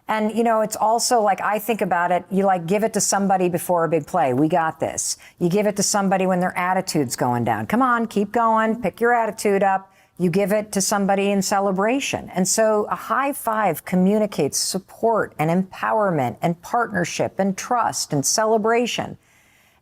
And, it's also like, I think about it, you give it to somebody before a big play. We got this. You give it to somebody when their attitude's going down. Come on, keep going, pick your attitude up. You give it to somebody in celebration. And so a high five communicates support and empowerment and partnership and trust and celebration.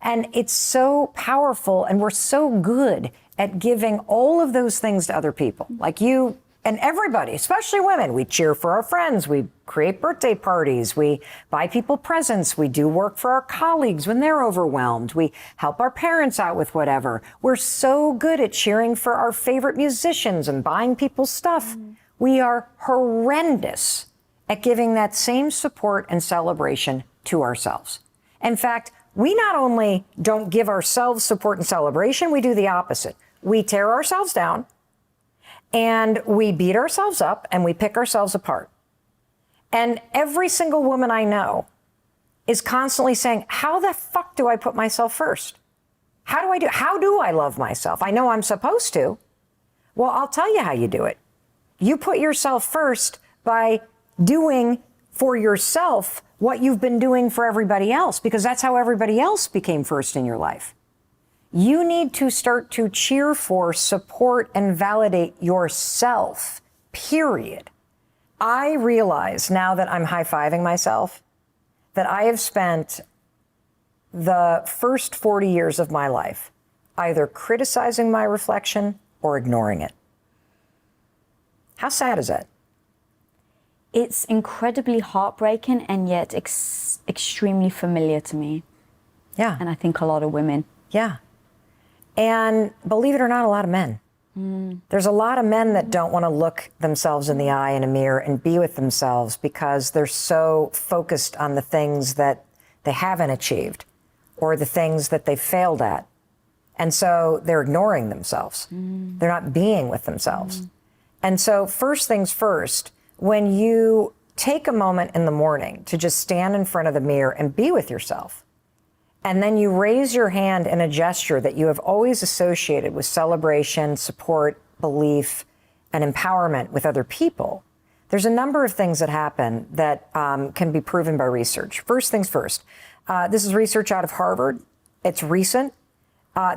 And it's so powerful, and we're so good at giving all of those things to other people. Like you and everybody, especially women. We cheer for our friends. We create birthday parties. We buy people presents. We do work for our colleagues when they're overwhelmed. We help our parents out with whatever. We're so good at cheering for our favorite musicians and buying people stuff. We are horrendous at giving that same support and celebration to ourselves. In fact, we not only don't give ourselves support and celebration, we do the opposite. We tear ourselves down, and we beat ourselves up, and we pick ourselves apart. And every single woman I know is constantly saying, how the fuck do I put myself first? How do I love myself? I know I'm supposed to. Well, I'll tell you how you do it. You put yourself first by doing for yourself what you've been doing for everybody else, because that's how everybody else became first in your life. You need to start to cheer for, support, and validate yourself, period. I realize now that I'm high-fiving myself that I have spent the first 40 years of my life either criticizing my reflection or ignoring it. How sad is that? It's incredibly heartbreaking and yet extremely familiar to me. Yeah. And I think a lot of women. Yeah. And believe it or not, a lot of men. There's a lot of men that don't want to look themselves in the eye in a mirror and be with themselves because they're so focused on the things that they haven't achieved or the things that they failed at. And so they're ignoring themselves. They're not being with themselves. And so first things first, when you take a moment in the morning to just stand in front of the mirror and be with yourself, and then you raise your hand in a gesture that you have always associated with celebration, support, belief, and empowerment with other people, there's a number of things that happen that can be proven by research. First things first, this is research out of Harvard. It's recent.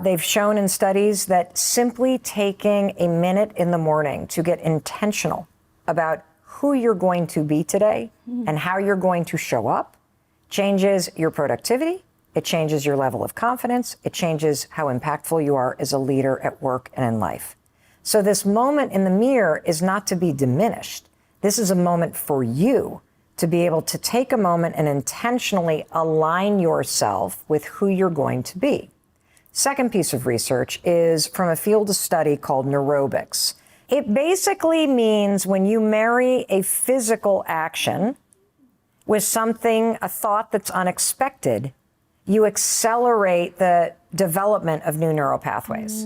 They've shown in studies that simply taking a minute in the morning to get intentional about who you're going to be today and how you're going to show up changes your productivity. It changes your level of confidence. It changes how impactful you are as a leader at work and in life. So this moment in the mirror is not to be diminished. This is a moment for you to be able to take a moment and intentionally align yourself with who you're going to be. Second piece of research is from a field of study called Neurobionics. It basically means when you marry a physical action with something, a thought that's unexpected, you accelerate the development of new neural pathways.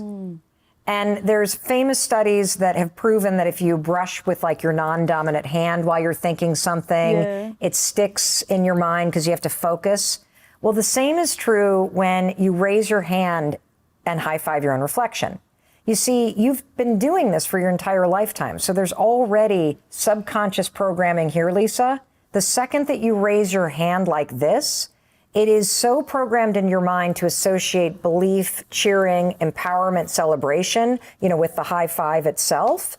And there's famous studies that have proven that if you brush with like your non-dominant hand while you're thinking something, it sticks in your mind because you have to focus. Well, the same is true when you raise your hand and high-five your own reflection. You see, you've been doing this for your entire lifetime. So there's already subconscious programming here, Lisa. The second that you raise your hand like this, it is so programmed in your mind to associate belief, cheering, empowerment, celebration, with the high five itself,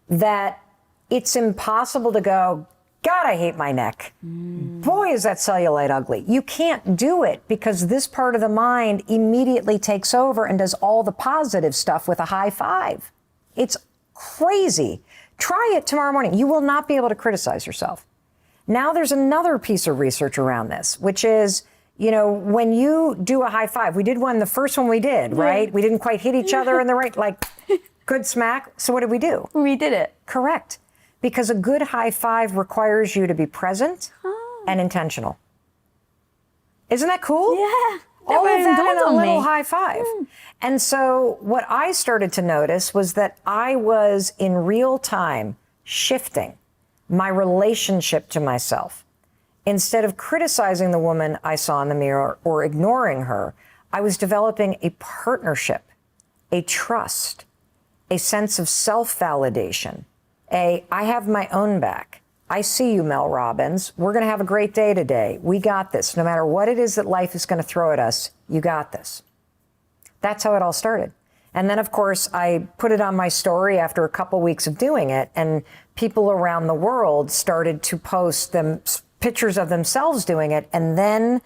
that it's impossible to go, God, I hate my neck. Boy, is that cellulite ugly. You can't do it because this part of the mind immediately takes over and does all the positive stuff with a high five. It's crazy. Try it tomorrow morning. You will not be able to criticize yourself. Now there's another piece of research around this, which is, when you do a high five, we did one, the first one we did, right? We didn't quite hit each other in the right, good smack. So what did we do? We did it. Correct. Because a good high five requires you to be present and intentional. Isn't that cool? Yeah. All of that in a little high five. And so what I started to notice was that I was in real time shifting my relationship to myself. Instead of criticizing the woman I saw in the mirror or ignoring her, I was developing a partnership, a trust, a sense of self-validation, I have my own back. I see you, Mel Robbins. We're going to have a great day today. We got this. No matter what it is that life is going to throw at us, you got this. That's how it all started. And then, of course, I put it on my story after a couple weeks of doing it, and people around the world started to post pictures of themselves doing it, and then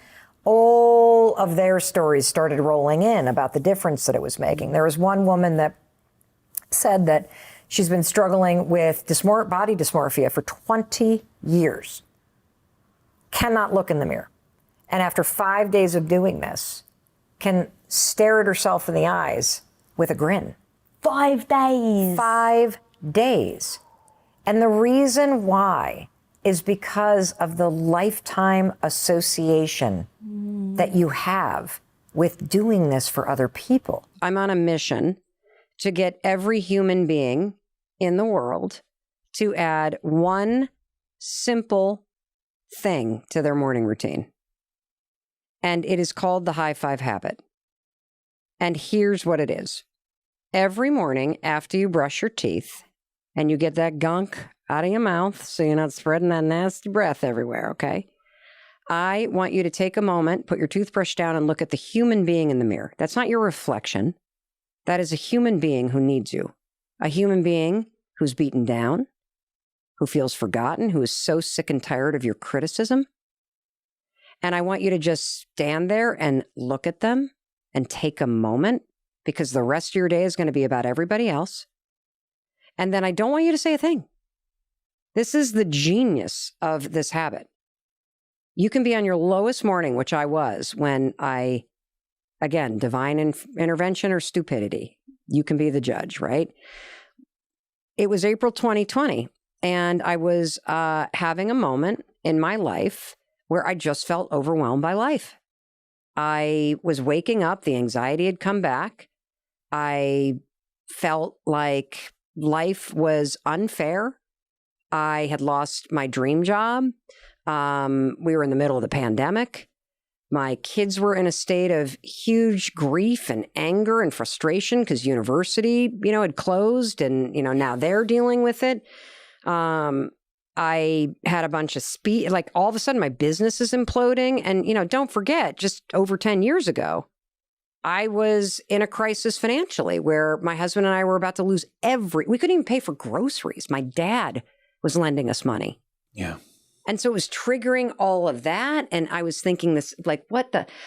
all of their stories started rolling in about the difference that it was making. There was one woman that said that she's been struggling with body dysmorphia for 20 years, cannot look in the mirror. And after 5 days of doing this, can stare at herself in the eyes with a grin. 5 days. 5 days. And the reason why is because of the lifetime association that you have with doing this for other people. I'm on a mission to get every human being in the world to add one simple thing to their morning routine. And it is called the high five habit. And here's what it is. Every morning after you brush your teeth and you get that gunk out of your mouth so you're not spreading that nasty breath everywhere, okay? I want you to take a moment, put your toothbrush down, and look at the human being in the mirror. That's not your reflection. That is a human being who needs you. A human being who's beaten down, who feels forgotten, who is so sick and tired of your criticism. And I want you to just stand there and look at them and take a moment, because the rest of your day is going to be about everybody else. And then I don't want you to say a thing. This is the genius of this habit. You can be on your lowest morning, which I was when again, divine intervention or stupidity. You can be the judge, right? It was April 2020, and I was having a moment in my life where I just felt overwhelmed by life. I was waking up, the anxiety had come back. I felt like life was unfair. I had lost my dream job. We were in the middle of the pandemic. My kids were in a state of huge grief and anger and frustration because university, had closed, and, now they're dealing with it. I had a bunch of like all of a sudden my business is imploding. And, don't forget, just over 10 years ago, I was in a crisis financially where my husband and I were about to lose we couldn't even pay for groceries. My dad was lending us money. Yeah. And so it was triggering all of that. And I was thinking this, like,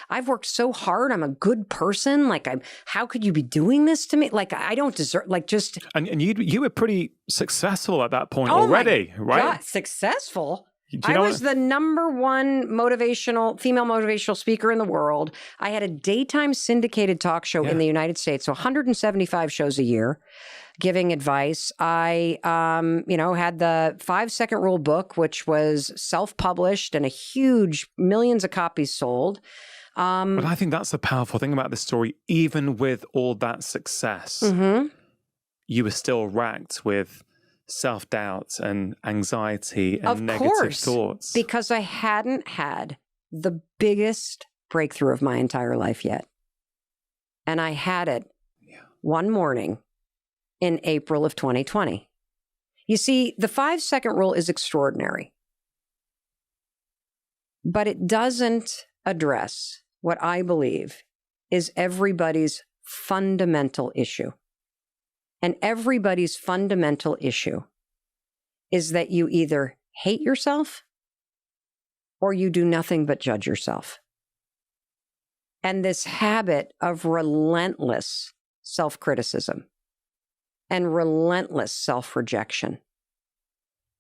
I've worked so hard. I'm a good person. Like, how could you be doing this to me? Like, I don't deserve, like, just. And you were pretty successful at that point already, right? God, successful. I was the number one female motivational speaker in the world. I had a daytime syndicated talk show in the United States, so 175 shows a year, giving advice. I, had the 5-second rule book, which was self-published and a huge millions of copies sold. But I think that's the powerful thing about this story. Even with all that success, you were still racked with self-doubt and anxiety and negative thoughts. Because I hadn't had the biggest breakthrough of my entire life yet. And I had it one morning in April of 2020. You see, the 5-second rule is extraordinary, but it doesn't address what I believe is everybody's fundamental issue. And everybody's fundamental issue is that you either hate yourself or you do nothing but judge yourself. And this habit of relentless self-criticism and relentless self-rejection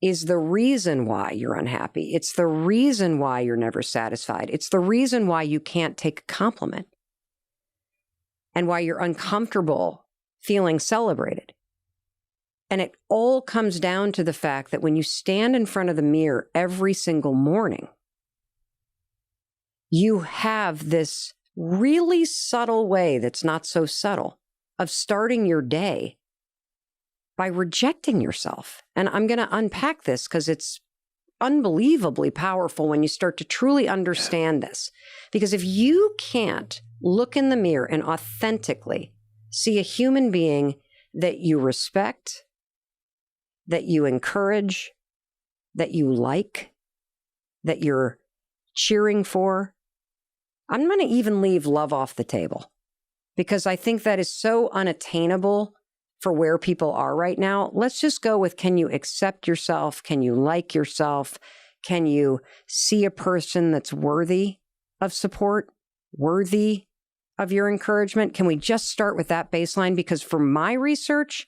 is the reason why you're unhappy. It's the reason why you're never satisfied. It's the reason why you can't take a compliment and why you're uncomfortable feeling celebrated. And it all comes down to the fact that when you stand in front of the mirror every single morning, you have this really subtle way that's not so subtle of starting your day by rejecting yourself. And I'm going to unpack this because it's unbelievably powerful when you start to truly understand this. Because if you can't look in the mirror and authentically see a human being that you respect, that you encourage, that you like, that you're cheering for, I'm going to even leave love off the table because I think that is so unattainable for where people are right now. Let's just go with, can you accept yourself? Can you like yourself? Can you see a person that's worthy of support, worthy of your encouragement? Can we just start with that baseline? Because from my research,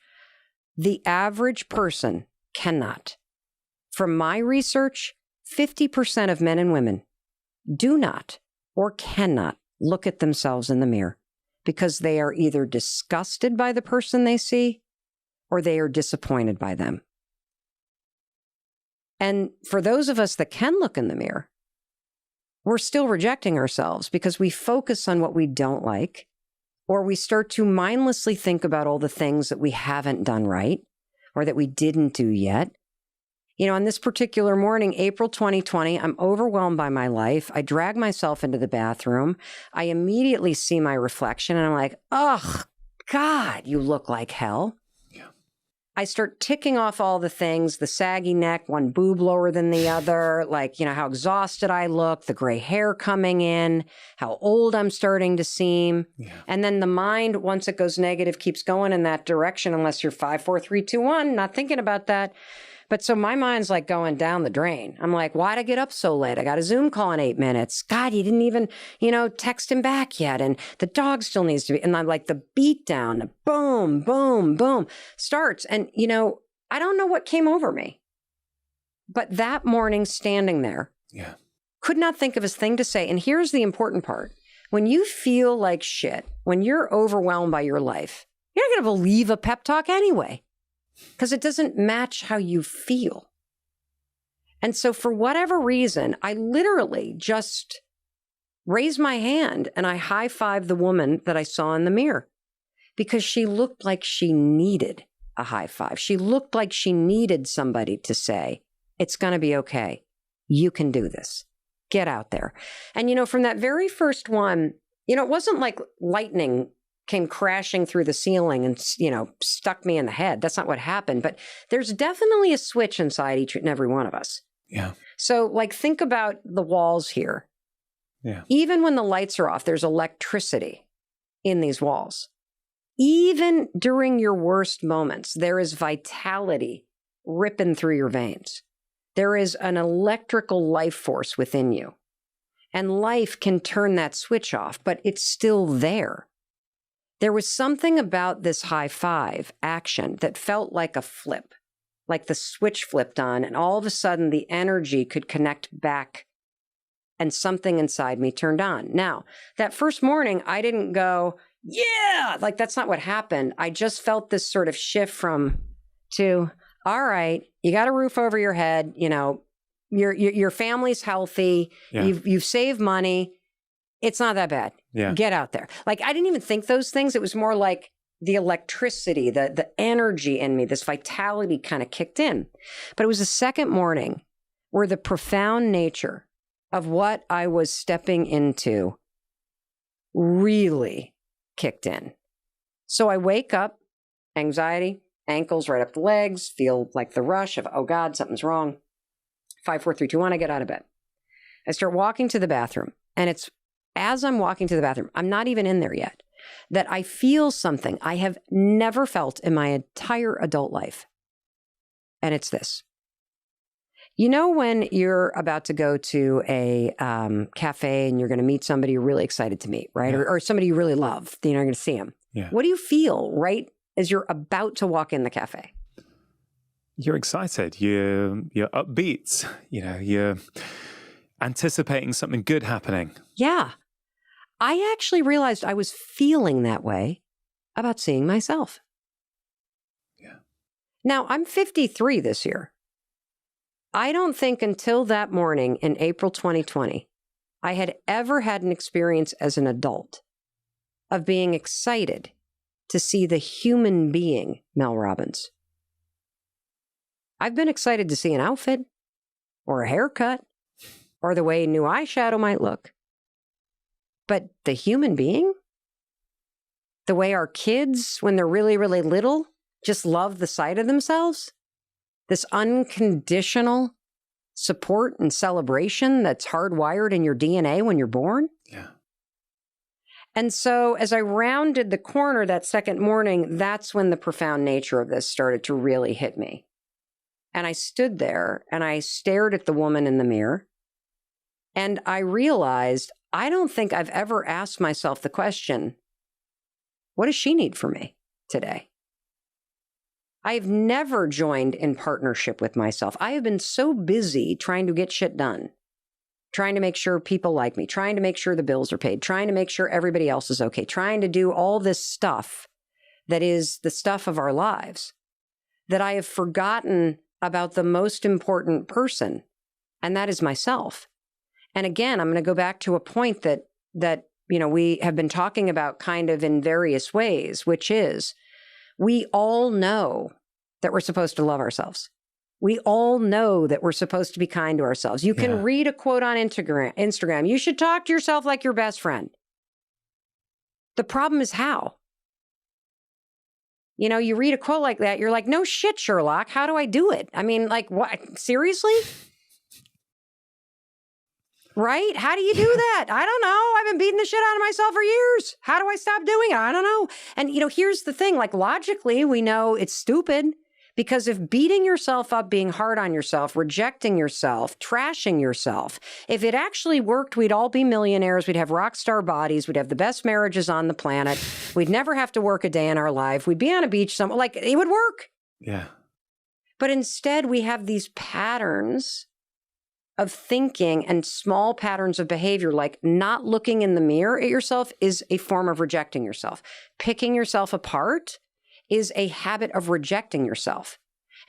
the average person cannot. From my research, 50% of men and women do not or cannot look at themselves in the mirror because they are either disgusted by the person they see or they are disappointed by them. And for those of us that can look in the mirror, we're still rejecting ourselves because we focus on what we don't like, or we start to mindlessly think about all the things that we haven't done right or that we didn't do yet. On this particular morning, April 2020, I'm overwhelmed by my life. I drag myself into the bathroom. I immediately see my reflection and I'm like, oh, God, you look like hell. Yeah. I start ticking off all the things, the saggy neck, one boob lower than the other, like, how exhausted I look, the gray hair coming in, how old I'm starting to seem. Yeah. And then the mind, once it goes negative, keeps going in that direction unless you're 5, 4, 3, 2, 1, not thinking about that. But so my mind's like going down the drain. I'm like, why'd I get up so late? I got a Zoom call in 8 minutes. God, you didn't even, text him back yet. And the dog still needs to be. And I'm like, the beat down, the boom, boom, boom starts. And, I don't know what came over me. But that morning standing there, could not think of a thing to say. And here's the important part. When you feel like shit, when you're overwhelmed by your life, you're not going to believe a pep talk anyway. Because it doesn't match how you feel. And so for whatever reason, I literally just raised my hand and I high-fived the woman that I saw in the mirror because she looked like she needed a high five. She looked like she needed somebody to say, it's going to be okay. You can do this. Get out there. And, from that very first one, it wasn't like lightning came crashing through the ceiling and, stuck me in the head. That's not what happened. But there's definitely a switch inside each and every one of us. Yeah. So think about the walls here. Yeah. Even when the lights are off, there's electricity in these walls. Even during your worst moments, there is vitality ripping through your veins. There is an electrical life force within you. And life can turn that switch off, but it's still there. There was something about this high five action that felt like a flip, like the switch flipped on, and all of a sudden the energy could connect back and something inside me turned on. Now, that first morning, I didn't go, yeah, that's not what happened. I just felt this sort of shift to, all right, you got a roof over your head, your family's healthy, you've saved money. It's not that bad. Yeah. Get out there. I didn't even think those things. It was more like the electricity, the energy in me, this vitality kind of kicked in. But it was the second morning where the profound nature of what I was stepping into really kicked in. So I wake up, anxiety, ankles right up the legs, feel like the rush of, oh God, something's wrong. 5, 4, 3, 2, 1, I get out of bed. I start walking to the bathroom, and it's as I'm walking to the bathroom, I'm not even in there yet, that I feel something I have never felt in my entire adult life. And it's this. When you're about to go to a cafe and you're going to meet somebody you're really excited to meet, right? Yeah. Or somebody you really love, you're going to see them. Yeah. What do you feel right as you're about to walk in the cafe? You're excited. You're upbeat. You're anticipating something good happening. Yeah. I actually realized I was feeling that way about seeing myself. Yeah. Now, I'm 53 this year. I don't think until that morning in April 2020, I had ever had an experience as an adult of being excited to see the human being Mel Robbins. I've been excited to see an outfit or a haircut or the way new eyeshadow might look. But the human being? The way our kids, when they're really, really little, just love the sight of themselves? This unconditional support and celebration that's hardwired in your DNA when you're born? Yeah. And so as I rounded the corner that second morning, that's when the profound nature of this started to really hit me. And I stood there and I stared at the woman in the mirror. And I realized I don't think I've ever asked myself the question, what does she need from me today? I've never joined in partnership with myself. I have been so busy trying to get shit done, trying to make sure people like me, trying to make sure the bills are paid, trying to make sure everybody else is okay, trying to do all this stuff that is the stuff of our lives, that I have forgotten about the most important person, and that is myself. And again, I'm going to go back to a point that we have been talking about kind of in various ways, which is we all know that we're supposed to love ourselves. We all know that we're supposed to be kind to ourselves. You can read a quote on Instagram. You should talk to yourself like your best friend. The problem is how. You know, you read a quote like that, you're like, no shit, Sherlock. How do I do it? I mean, like, what? Seriously? Right? How do you do that? I don't know. I've been beating the shit out of myself for years. How do I stop doing it? I don't know. And, you know, here's the thing. Like, logically, we know it's stupid. Because if beating yourself up, being hard on yourself, rejecting yourself, trashing yourself, if it actually worked, we'd all be millionaires. We'd have rock star bodies. We'd have the best marriages on the planet. We'd never have to work a day in our life. We'd be on a beach somewhere. Like, it would work. Yeah. But instead, we have these patterns of thinking and small patterns of behavior, like not looking in the mirror at yourself is a form of rejecting yourself. Picking yourself apart is a habit of rejecting yourself.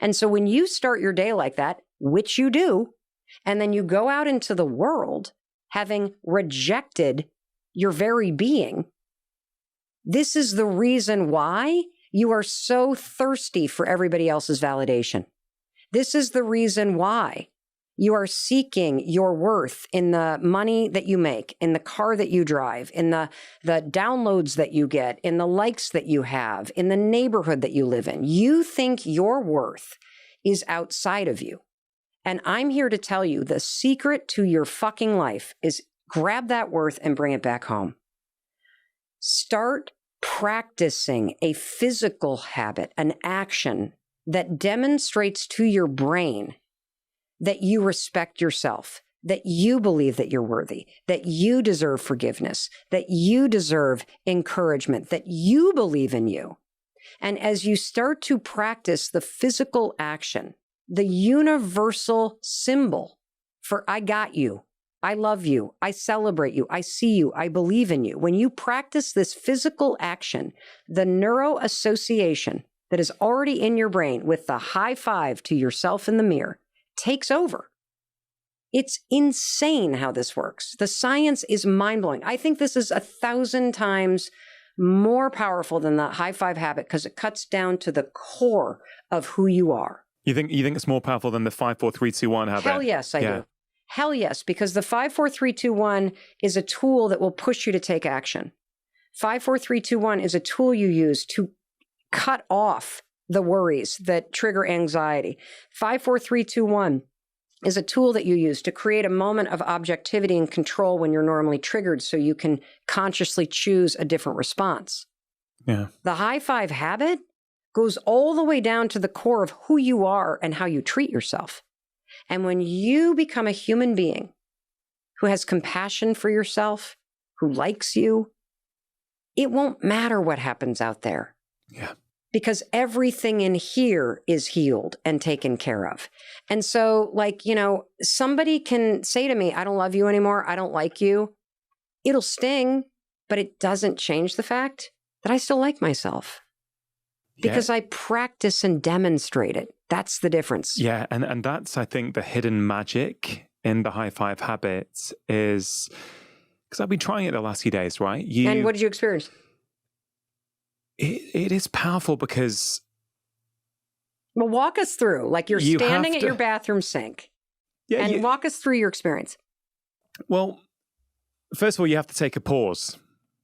And so when you start your day like that, which you do, and then you go out into the world having rejected your very being, this is the reason why you are so thirsty for everybody else's validation. This is the reason why you are seeking your worth in the money that you make, in the car that you drive, in the downloads that you get, in the likes that you have, in the neighborhood that you live in. You think your worth is outside of you. And I'm here to tell you the secret to your fucking life is grab that worth and bring it back home. Start practicing a physical habit, an action that demonstrates to your brain that you respect yourself, that you believe that you're worthy, that you deserve forgiveness, that you deserve encouragement, that you believe in you. And as you start to practice the physical action, the universal symbol for I got you, I love you, I celebrate you, I see you, I believe in you. When you practice this physical action, the neuroassociation that is already in your brain with the high five to yourself in the mirror takes over. It's insane how this works. The science is mind-blowing. I think this is 1,000 times more powerful than the high five habit because it cuts down to the core of who you are. You think it's more powerful than the 5, 4, 3, 2, 1 habit? Hell yes, I do. Hell yes, because the 5, 4, 3, 2, 1 is a tool that will push you to take action. 5, 4, 3, 2, 1 is a tool you use to cut off the worries that trigger anxiety. 5, 4, 3, 2, 1 is a tool that you use to create a moment of objectivity and control when you're normally triggered so you can consciously choose a different response. Yeah. The high five habit goes all the way down to the core of who you are and how you treat yourself. And when you become a human being who has compassion for yourself, who likes you, it won't matter what happens out there. Yeah. Because everything in here is healed and taken care of. And so, like, you know, somebody can say to me, I don't love you anymore. I don't like you. It'll sting, but it doesn't change the fact that I still like myself. Because I practice and demonstrate it. That's the difference. Yeah, and that's, I think, the hidden magic in the high five habit is, because I've been trying it the last few days, right? And what did you experience? It is powerful because... Well, walk us through. Like you're standing at your bathroom sink. Yeah, and walk us through your experience. Well, first of all, you have to take a pause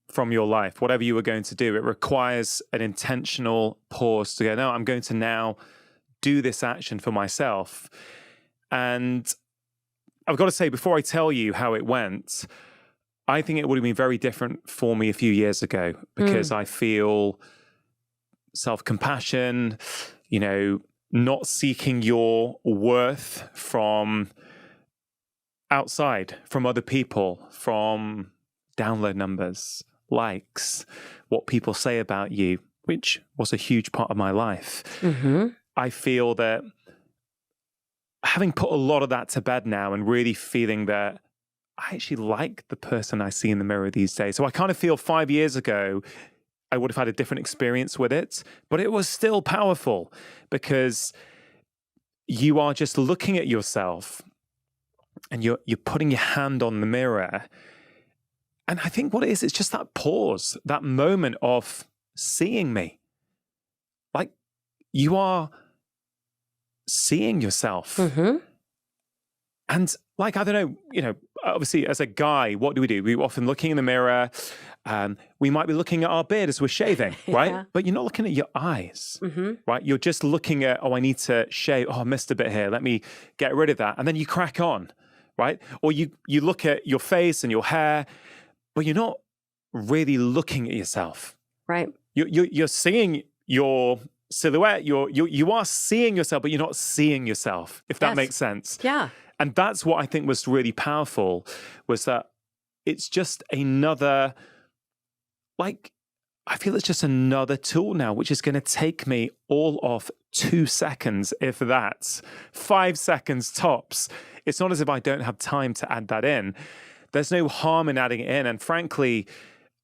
from your life. Whatever you were going to do, it requires an intentional pause to go, no, I'm going to now do this action for myself. And I've got to say, before I tell you how it went, I think it would have been very different for me a few years ago because I feel self-compassion, you know, not seeking your worth from outside, from other people, from download numbers, likes, what people say about you, which was a huge part of my life. Mm-hmm. I feel that having put a lot of that to bed now and really feeling that I actually like the person I see in the mirror these days. So I kind of feel 5 years ago, I would have had a different experience with it, but it was still powerful because you are just looking at yourself and you're putting your hand on the mirror. And I think what it is, it's just that pause, that moment of seeing me. Like you are seeing yourself. Mm-hmm. And like, I don't know, you know, obviously as a guy, what do? We're often looking in the mirror. We might be looking at our beard as we're shaving, right? Yeah. But you're not looking at your eyes, Mm-hmm. right? You're just looking at, oh, I need to shave. Oh, I missed a bit here. Let me get rid of that. And then you crack on, right? Or you look at your face and your hair, but you're not really looking at yourself. Right. You're seeing your silhouette. You are seeing yourself, but you're not seeing yourself, if that Yes. makes sense. Yeah. And that's what I think was really powerful, was that it's just another, like, I feel it's just another tool now, which is going to take me all of 2 seconds, if that's 5 seconds tops. It's not as if I don't have time to add that in. There's no harm in adding it in. And frankly,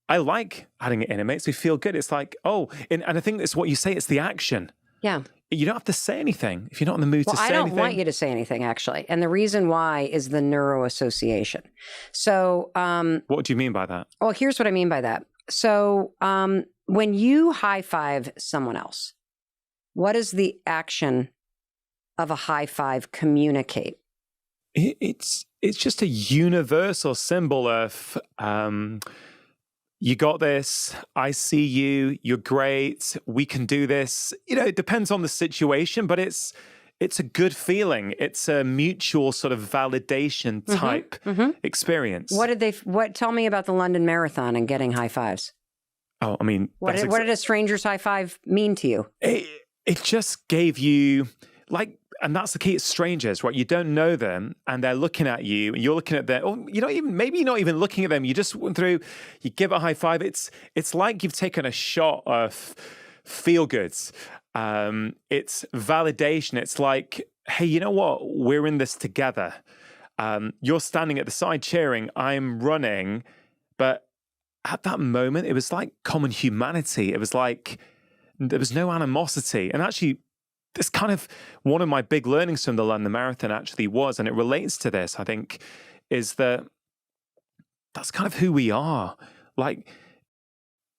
I like adding it in. It makes me feel good. It's like, oh, and I think it's what you say, it's the action. Yeah. You don't have to say anything if you're not in the mood to say anything. I don't want you to say anything, actually. And the reason why is the neuroassociation. So, What do you mean by that? well, here's what I mean by that. So, when you high five someone else, what does the action of a high five communicate? It's just a universal symbol of you got this, I see you, you're great, we can do this. You know, it depends on the situation, but it's a good feeling. It's a mutual sort of validation type experience. Tell me about the London Marathon and getting high fives. Oh, I mean, What did a stranger's high five mean to you? It just gave you, like, and that's the key. It's strangers, right? You don't know them, and they're looking at you, and you're looking at them. Or maybe you're not even looking at them. You just went through. You give a high five. It's like you've taken a shot of feel goods. It's validation. It's like, hey, you know what? We're in this together. You're standing at the side cheering. I'm running, but at that moment, it was like common humanity. It was like there was no animosity, and actually. This kind of one of my big learnings from the London Marathon actually was, and it relates to this, I think, is that that's kind of who we are. Like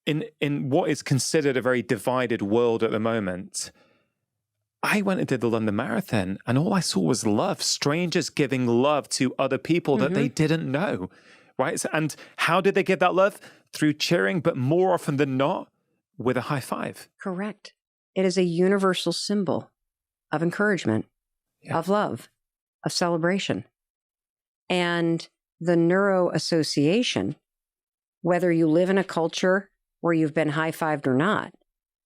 in what is considered a very divided world at the moment, I went and did the London Marathon, and all I saw was love, strangers giving love to other people that they didn't know, right? And how did they give that love? Through cheering, but more often than not, with a high five. Correct. It is a universal symbol of encouragement, of love, of celebration. And the neuroassociation, whether you live in a culture where you've been high-fived or not,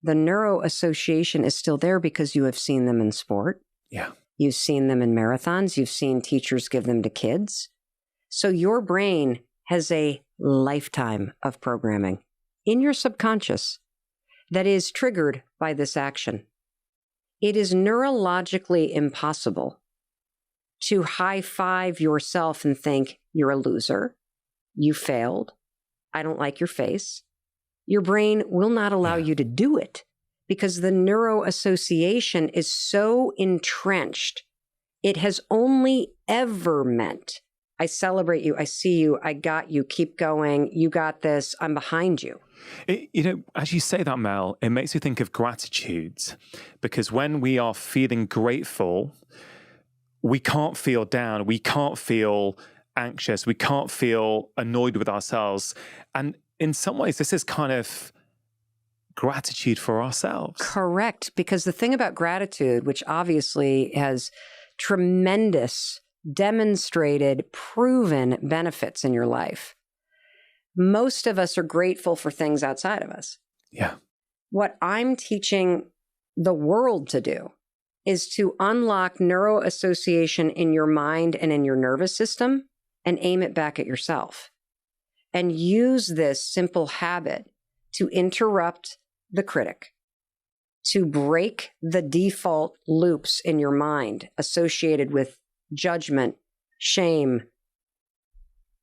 the neuroassociation is still there because you have seen them in sport. Yeah. You've seen them in marathons. You've seen teachers give them to kids. So your brain has a lifetime of programming in your subconscious that is triggered by this action. It is neurologically impossible to high five yourself and think you're a loser, you failed, I don't like your face. Your brain will not allow you to do it because the neuroassociation is so entrenched. It has only ever meant, I celebrate you, I see you, I got you, keep going, you got this, I'm behind you. As you say that, Mel, it makes me think of gratitude, because when we are feeling grateful, we can't feel down, we can't feel anxious, we can't feel annoyed with ourselves. And in some ways, this is kind of gratitude for ourselves. Correct. Because the thing about gratitude, which obviously has tremendous, demonstrated, proven benefits in your life, most of us are grateful for things outside of us. Yeah. What I'm teaching the world to do is to unlock neuroassociation in your mind and in your nervous system and aim it back at yourself. And use this simple habit to interrupt the critic, to break the default loops in your mind associated with judgment, shame,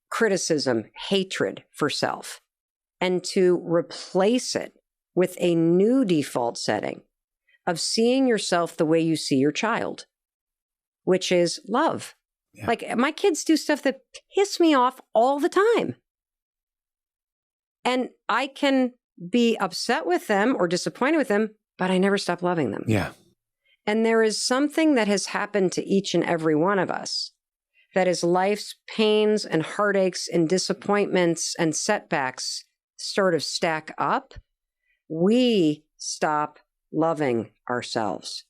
criticism, hatred for self, and to replace it with a new default setting of seeing yourself the way you see your child, which is love. Yeah. Like, my kids do stuff that piss me off all the time. And I can be upset with them or disappointed with them, but I never stop loving them. Yeah. And there is something that has happened to each and every one of us that as life's pains and heartaches and disappointments and setbacks sort of stack up, we stop loving ourselves.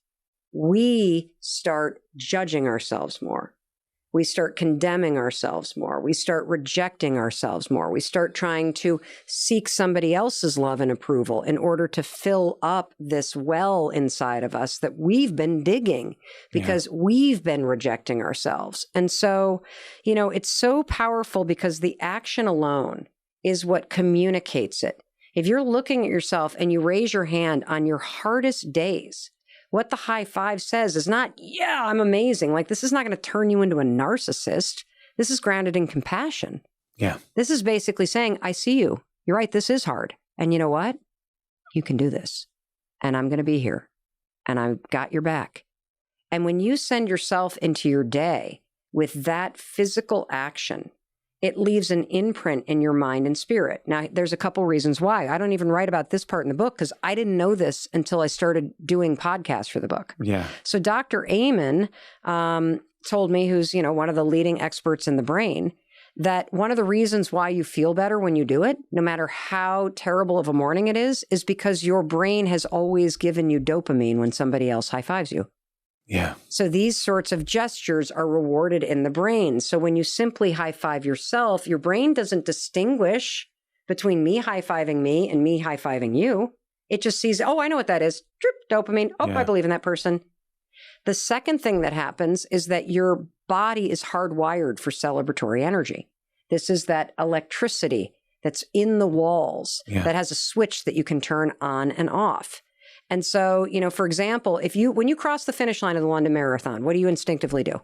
We start judging ourselves more. We start condemning ourselves more. We start rejecting ourselves more. We start trying to seek somebody else's love and approval in order to fill up this well inside of us that we've been digging because we've been rejecting ourselves. And so, you know, it's so powerful because the action alone is what communicates it. If you're looking at yourself and you raise your hand on your hardest days, what the high five says is not, yeah, I'm amazing. Like, this is not going to turn you into a narcissist. This is grounded in compassion. Yeah. This is basically saying, I see you. You're right. This is hard. And you know what? You can do this. And I'm going to be here. And I've got your back. And when you send yourself into your day with that physical action, it leaves an imprint in your mind and spirit. Now, there's a couple reasons why. I don't even write about this part in the book because I didn't know this until I started doing podcasts for the book. Yeah. So Dr. Amen told me, who's, you know, one of the leading experts in the brain, that one of the reasons why you feel better when you do it, no matter how terrible of a morning it is because your brain has always given you dopamine when somebody else high fives you. Yeah. So these sorts of gestures are rewarded in the brain. So when you simply high five yourself, your brain doesn't distinguish between me high fiving me and me high fiving you. It just sees, oh, I know what that is. Drip, dopamine. Oh, I believe in that person. The second thing that happens is that your body is hardwired for celebratory energy. This is that electricity that's in the walls that has a switch that you can turn on and off. And so, you know, for example, when you cross the finish line of the London Marathon, what do you instinctively do?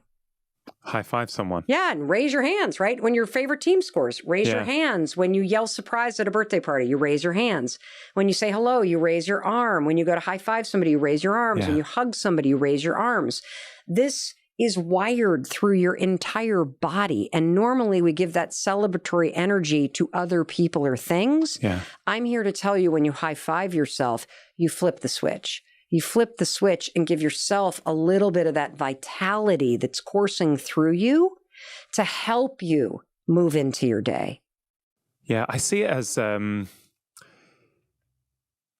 High five someone. Yeah, and raise your hands, right? When your favorite team scores, raise your hands. When you yell surprise at a birthday party, you raise your hands. When you say hello, you raise your arm. When you go to high five somebody, you raise your arms. When you hug somebody, you raise your arms. This is wired through your entire body. And normally we give that celebratory energy to other people or things. Yeah. I'm here to tell you, when you high five yourself, you flip the switch. You flip the switch and give yourself a little bit of that vitality that's coursing through you to help you move into your day. Yeah, I see it as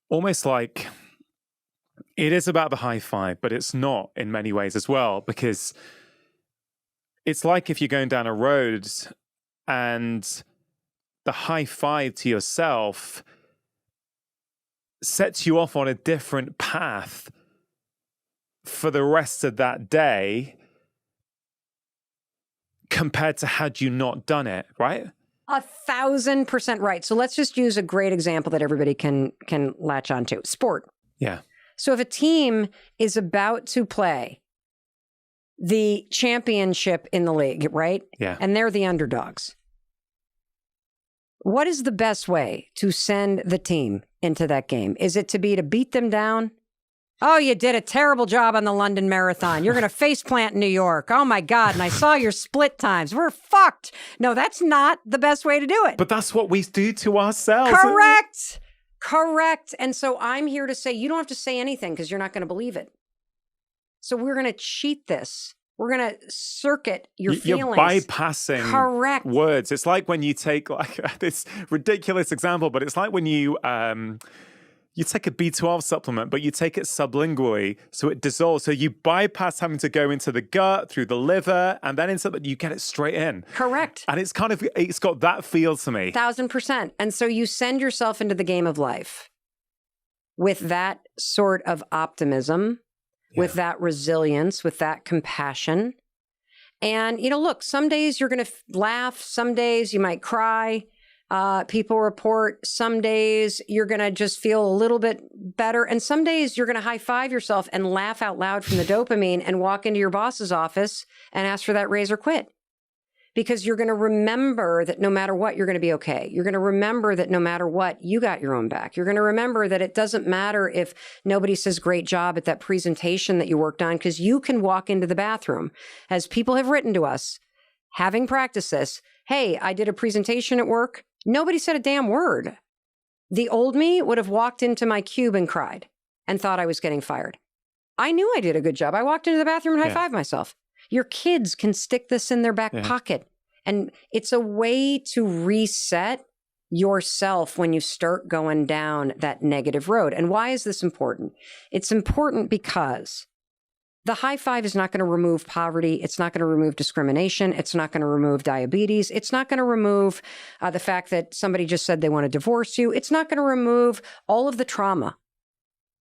almost like it is about the high five, but it's not in many ways as well, because it's like if you're going down a road and the high five to yourself sets you off on a different path for the rest of that day compared to had you not done it, right? 1,000% right. So let's just use a great example that everybody can latch onto. Sport. Yeah. So if a team is about to play the championship in the league, right? Yeah. And they're the underdogs. What is the best way to send the team into that game? Is it to beat them down? Oh, you did a terrible job on the London Marathon. You're going to face plant in New York. Oh my God. And I saw your split times. We're fucked. No, that's not the best way to do it. But that's what we do to ourselves. Correct. Correct. And so I'm here to say, you don't have to say anything because you're not going to believe it. So we're going to cheat this. We're going to circuit your feelings. You're bypassing Correct. words. It's like when you take like this ridiculous example, but it's like when you take a B12 supplement, but you take it sublingually, so it dissolves. So you bypass having to go into the gut, through the liver, and then you get it straight in. Correct. And it's got that feel to me. 1,000%. And so you send yourself into the game of life with that sort of optimism, with that resilience, with that compassion. And, you know, look, some days you're going to laugh. Some days you might cry. People report some days you're going to just feel a little bit better. And some days you're going to high five yourself and laugh out loud from the dopamine and walk into your boss's office and ask for that raise or quit. Because you're going to remember that no matter what, you're going to be okay. You're going to remember that no matter what, you got your own back. You're going to remember that it doesn't matter if nobody says great job at that presentation that you worked on, because you can walk into the bathroom. As people have written to us, having practiced this, hey, I did a presentation at work. Nobody said a damn word. The old me would have walked into my cube and cried and thought I was getting fired. I knew I did a good job. I walked into the bathroom and high-fived myself. Your kids can stick this in their back pocket. And it's a way to reset yourself when you start going down that negative road. And why is this important? It's important because the high five is not going to remove poverty. It's not going to remove discrimination. It's not going to remove diabetes. It's not going to remove the fact that somebody just said they want to divorce you. It's not going to remove all of the trauma.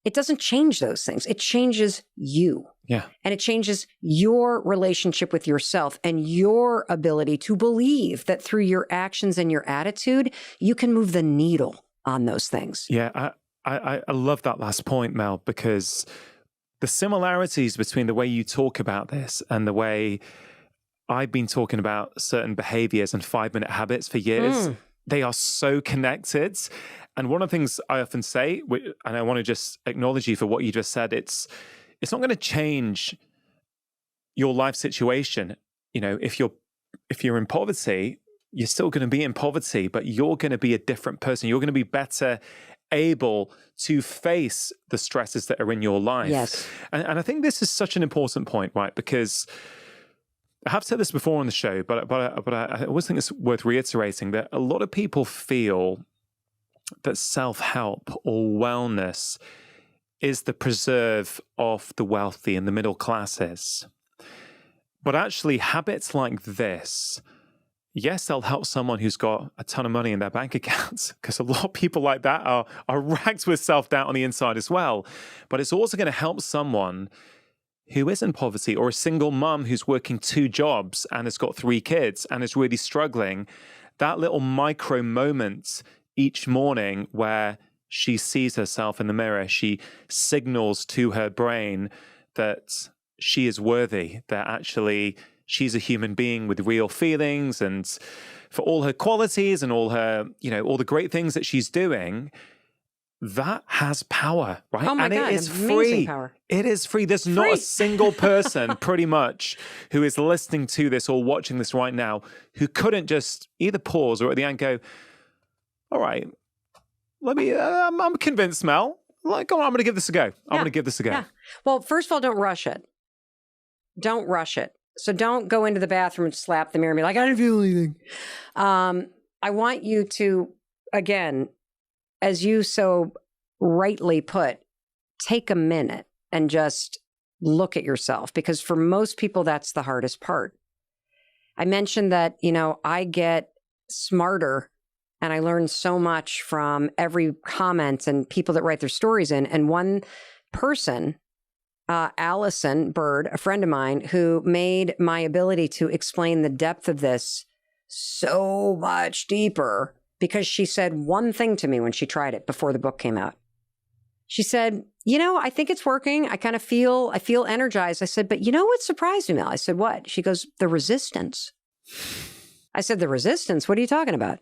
It doesn't change those things. It changes you. Yeah. And it changes your relationship with yourself and your ability to believe that through your actions and your attitude, you can move the needle on those things. Yeah, I love that last point, Mel, because the similarities between the way you talk about this and the way I've been talking about certain behaviors and 5-minute habits for years, they are so connected. And one of the things I often say, and I want to just acknowledge you for what you just said, it's not going to change your life situation. You know, if you're in poverty, you're still going to be in poverty, but you're going to be a different person. You're going to be better able to face the stresses that are in your life. Yes. And I think this is such an important point, right? Because I have said this before on the show, but I always think it's worth reiterating that a lot of people feel that self-help or wellness is the preserve of the wealthy and the middle classes. But actually, habits like this, yes, they'll help someone who's got a ton of money in their bank accounts, because a lot of people like that are racked with self-doubt on the inside as well. But it's also going to help someone who is in poverty, or a single mum who's working 2 jobs and has got 3 kids and is really struggling. That little micro moment each morning where she sees herself in the mirror, she signals to her brain that she is worthy, that actually she's a human being with real feelings, and for all her qualities and all her, all the great things that she's doing, that has power, right? Oh my and God, it is amazing free. Power. It is free. There's not a single person pretty much who is listening to this or watching this right now who couldn't just either pause or at the end go, all right, let me, I'm convinced, Mel. Like, I'm going to give this a go. I'm going to give this a go. Yeah. Well, first of all, don't rush it. Don't rush it. So don't go into the bathroom and slap the mirror and be like, I didn't feel anything. I want you to, again, as you so rightly put, take a minute and just look at yourself, because for most people, that's the hardest part. I mentioned that, I get smarter and I learn so much from every comment and people that write their stories in. And one person, Allison Bird, a friend of mine, who made my ability to explain the depth of this so much deeper, because she said one thing to me when she tried it before the book came out. She said, I think it's working. I feel energized. I said, but what surprised me, Mel? I said, what? She goes, the resistance. I said, the resistance? What are you talking about?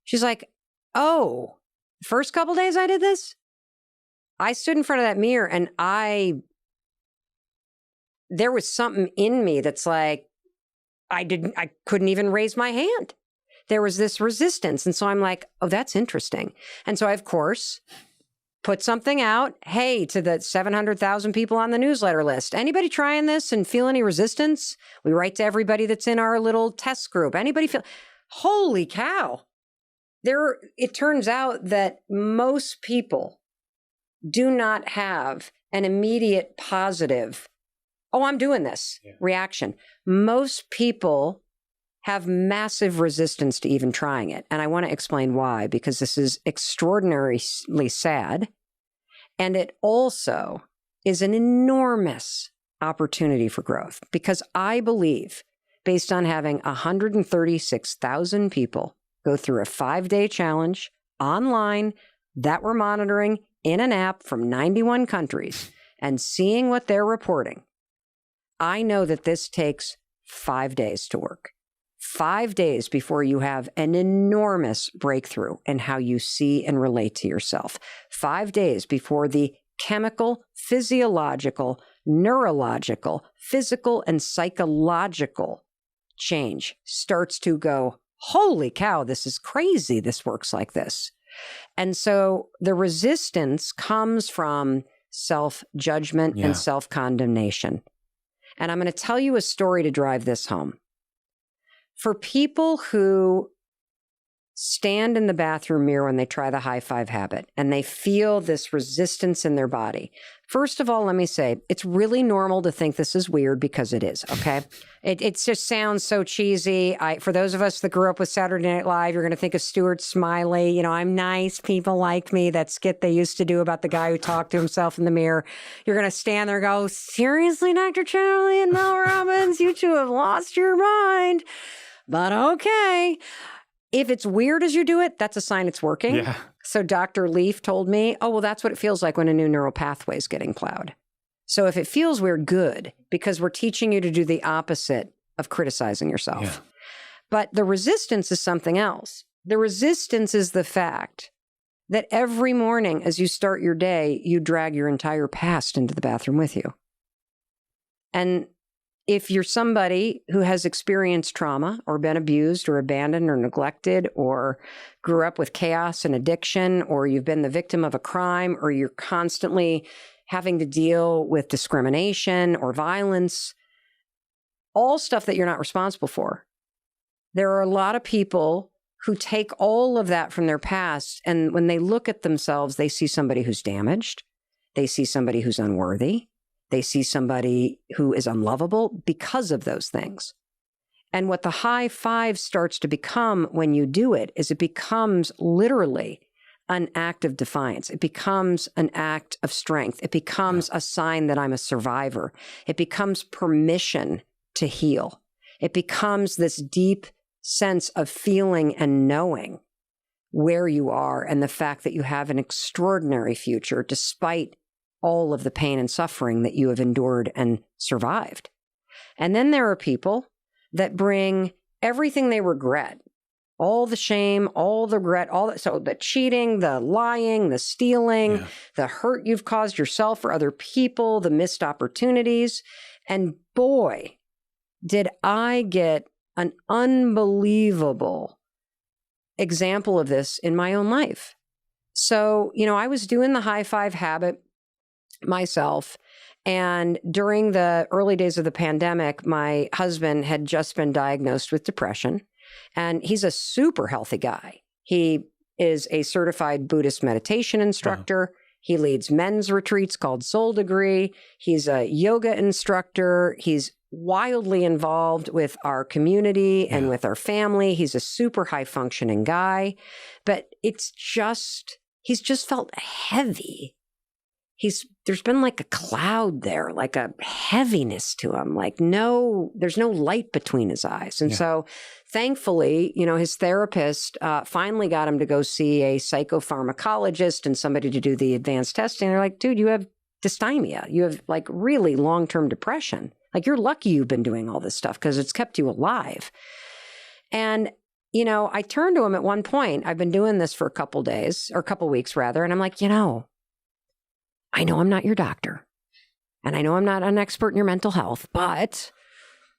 She's like, oh, first couple days I did this, I stood in front of that mirror and there was something in me that's like, I couldn't even raise my hand. There was this resistance. And so I'm like, oh, that's interesting. And so I, of course, put something out. Hey, to the 700,000 people on the newsletter list, anybody trying this and feel any resistance? We write to everybody that's in our little test group. Anybody feel, holy cow. It turns out that most people do not have an immediate positive, oh, I'm doing this reaction. Most people have massive resistance to even trying it. And I want to explain why, because this is extraordinarily sad. And it also is an enormous opportunity for growth, because I believe, based on having 136,000 people go through a 5-day challenge online that we're monitoring in an app from 91 countries and seeing what they're reporting, I know that this takes 5 days to work. 5 days before you have an enormous breakthrough in how you see and relate to yourself. 5 days before the chemical, physiological, neurological, physical, and psychological change starts to go, holy cow, this is crazy. This works like this. And so the resistance comes from self-judgment and self-condemnation. And I'm going to tell you a story to drive this home. For people who stand in the bathroom mirror when they try the high five habit and they feel this resistance in their body. First of all, let me say, it's really normal to think this is weird because it is, okay? It just sounds so cheesy. For those of us that grew up with Saturday Night Live, you're going to think of Stuart Smiley. You know, I'm nice, people like me, that skit they used to do about the guy who talked to himself in the mirror. You're going to stand there and go, seriously, Dr. Charlie and Mel Robbins, you two have lost your mind. But okay. If it's weird as you do it, that's a sign it's working. Yeah. So Dr. Leaf told me, oh, well, that's what it feels like when a new neural pathway is getting plowed. So if it feels weird, good, because we're teaching you to do the opposite of criticizing yourself. Yeah. But the resistance is something else. The resistance is the fact that every morning as you start your day, you drag your entire past into the bathroom with you. And if you're somebody who has experienced trauma or been abused or abandoned or neglected or grew up with chaos and addiction, or you've been the victim of a crime, or you're constantly having to deal with discrimination or violence, all stuff that you're not responsible for. There are a lot of people who take all of that from their past, and when they look at themselves, they see somebody who's damaged. They see somebody who's unworthy. They see somebody who is unlovable because of those things. And what the high five starts to become when you do it is it becomes literally an act of defiance. It becomes an act of strength. It becomes a sign that I'm a survivor. It becomes permission to heal. It becomes this deep sense of feeling and knowing where you are and the fact that you have an extraordinary future despite all of the pain and suffering that you have endured and survived. And then there are people that bring everything they regret, all the shame, all the regret, so the cheating, the lying, the stealing, the hurt you've caused yourself or other people, the missed opportunities. And boy, did I get an unbelievable example of this in my own life. So, I was doing the high five habit myself. And during the early days of the pandemic, my husband had just been diagnosed with depression. And he's a super healthy guy. He is a certified Buddhist meditation instructor. He leads men's retreats called Soul Degree. He's a yoga instructor. He's wildly involved with our community and with our family. He's a super high functioning guy. But he's just felt heavy. There's been like a cloud there, like a heaviness to him, there's no light between his eyes. And so thankfully, his therapist finally got him to go see a psychopharmacologist and somebody to do the advanced testing. They're like, dude, you have dysthymia. You have really long-term depression. You're lucky you've been doing all this stuff because it's kept you alive. And I turned to him at one point. I've been doing this for a couple weeks rather. And I'm like, I know I'm not your doctor, and I know I'm not an expert in your mental health, but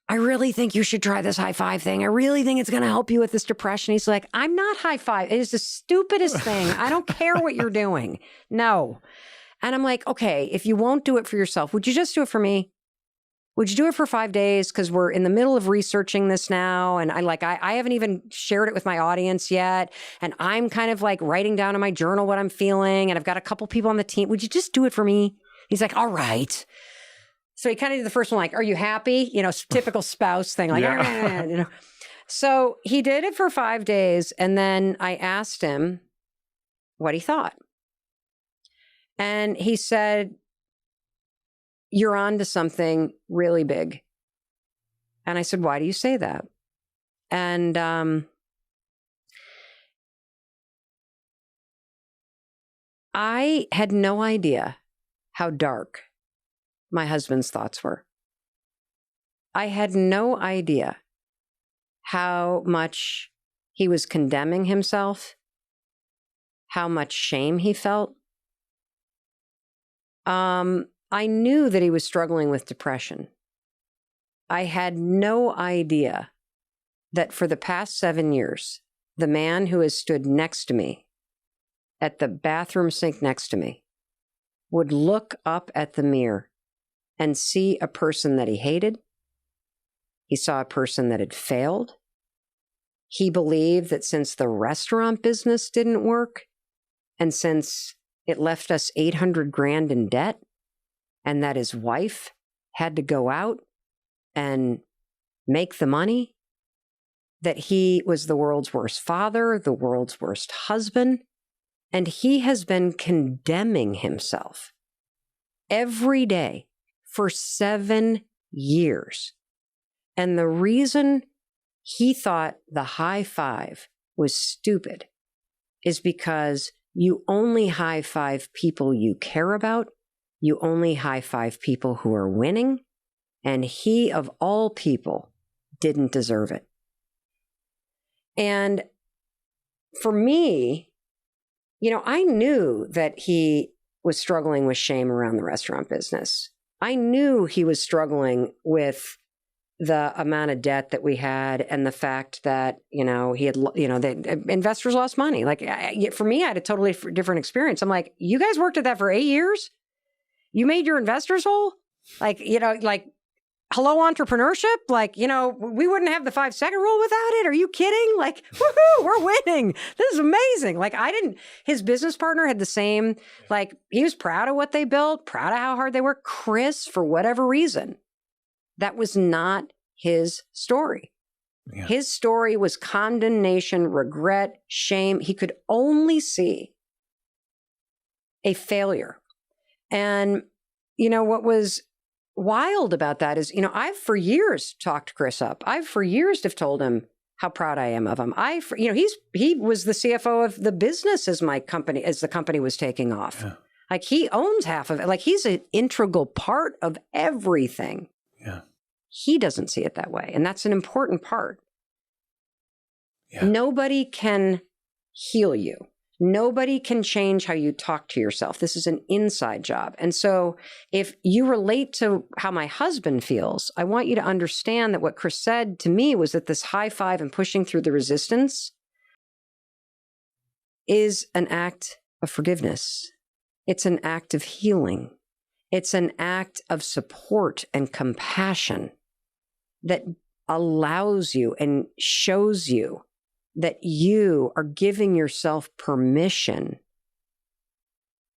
I really think you should try this high five thing. I really think it's going to help you with this depression. He's like, I'm not high five. It is the stupidest thing. I don't care what you're doing. No. And I'm like, okay, if you won't do it for yourself, would you just do it for me? Would you do it for 5 days? Because we're in the middle of researching this now. And I haven't even shared it with my audience yet. And I'm kind of writing down in my journal what I'm feeling. And I've got a couple people on the team. Would you just do it for me? He's like, all right. So he kind of did the first one, are you happy? Typical spouse thing. So he did it for 5 days. And then I asked him what he thought. And he said, you're on to something really big. And I said, why do you say that? And I had no idea how dark my husband's thoughts were. I had no idea how much he was condemning himself, how much shame he felt. I knew that he was struggling with depression. I had no idea that for the past 7 years, the man who has stood next to me at the bathroom sink next to me would look up at the mirror and see a person that he hated. He saw a person that had failed. He believed that since the restaurant business didn't work, and since it left us 800 grand in debt, and that his wife had to go out and make the money, that he was the world's worst father, the world's worst husband, and he has been condemning himself every day for 7 years. And the reason he thought the high five was stupid is because you only high five people you care about. You only high five people who are winning. And he, of all people, didn't deserve it. And for me, I knew that he was struggling with shame around the restaurant business. I knew he was struggling with the amount of debt that we had and the fact that, he had, the investors lost money. Like, for me, I had a totally different experience. I'm like, you guys worked at that for 8 years? You made your investors whole? Like, hello, entrepreneurship? Like, we wouldn't have the 5-second rule without it. Are you kidding? Like, woohoo, we're winning. This is amazing. Like, his business partner had the same, like, he was proud of what they built, proud of how hard they worked. Chris, for whatever reason, that was not his story. Yeah. His story was condemnation, regret, shame. He could only see a failure. And, what was wild about that is, I've for years talked Chris up. I've for years have told him how proud I am of him. He was the CFO of the business as the company was taking off. Yeah. Like, he owns half of it. Like, he's an integral part of everything. Yeah. He doesn't see it that way. And that's an important part. Yeah. Nobody can heal you. Nobody can change how you talk to yourself. This is an inside job. And so if you relate to how my husband feels, I want you to understand that what Chris said to me was that this high five and pushing through the resistance is an act of forgiveness. It's an act of healing. It's an act of support and compassion that allows you and shows you that you are giving yourself permission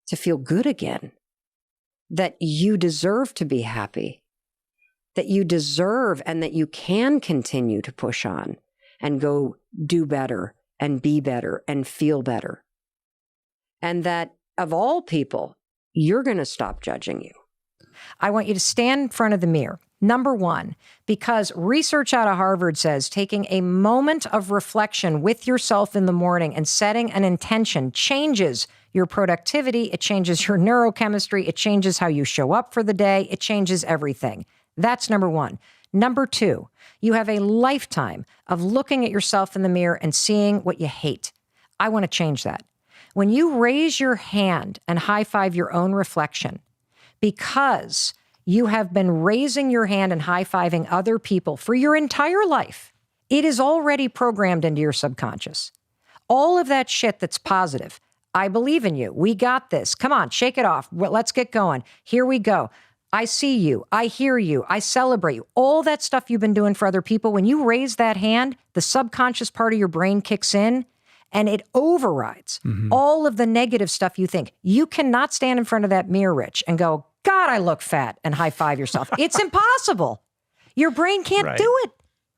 to feel good again, that you deserve to be happy, that you deserve and that you can continue to push on and go do better and be better and feel better. And that of all people, you're going to stop judging you. I want you to stand in front of the mirror. Number one, because research out of Harvard says taking a moment of reflection with yourself in the morning and setting an intention changes your productivity. It changes your neurochemistry. It changes how you show up for the day. It changes everything. That's number one. Number two, you have a lifetime of looking at yourself in the mirror and seeing what you hate. I want to change that. When you raise your hand and high five your own reflection, because you have been raising your hand and high-fiving other people for your entire life, it is already programmed into your subconscious. All of that shit that's positive. I believe in you. We got this. Come on, shake it off. Let's get going. Here we go. I see you. I hear you. I celebrate you. All that stuff you've been doing for other people, when you raise that hand, the subconscious part of your brain kicks in and it overrides all of the negative stuff you think. You cannot stand in front of that mirror, Rich, and go, God, I look fat, and high five yourself. It's impossible. Your brain can't do it.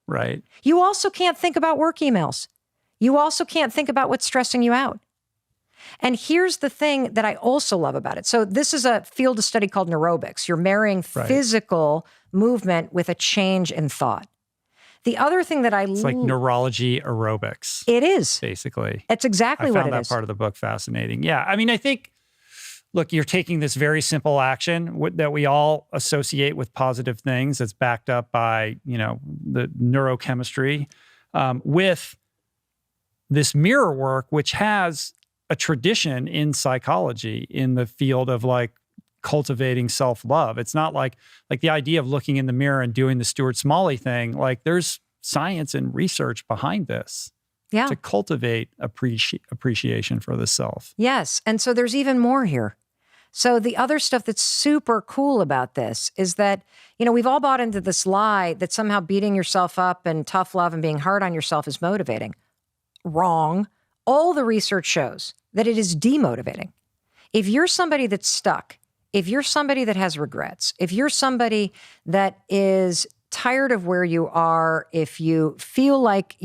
Right. You also can't think about work emails. You also can't think about what's stressing you out. And here's the thing that I also love about it. So this is a field of study called neurobics. You're marrying physical movement with a change in thought. The other thing that It's like neurology aerobics. It is. Basically. It's exactly what it is. I found that part of the book fascinating. Yeah. I mean, I think, look, you're taking this very simple action that we all associate with positive things that's backed up by, the neurochemistry, with this mirror work, which has a tradition in psychology in the field of like cultivating self-love. It's not like the idea of looking in the mirror and doing the Stuart Smalley thing. Like, there's science and research behind this. Yeah. To cultivate appreciation for the self. Yes. And so there's even more here. So the other stuff that's super cool about this is that, we've all bought into this lie that somehow beating yourself up and tough love and being hard on yourself is motivating. Wrong. All the research shows that it is demotivating. If you're somebody that's stuck, if you're somebody that has regrets, if you're somebody that is tired of where you are, if you feel like,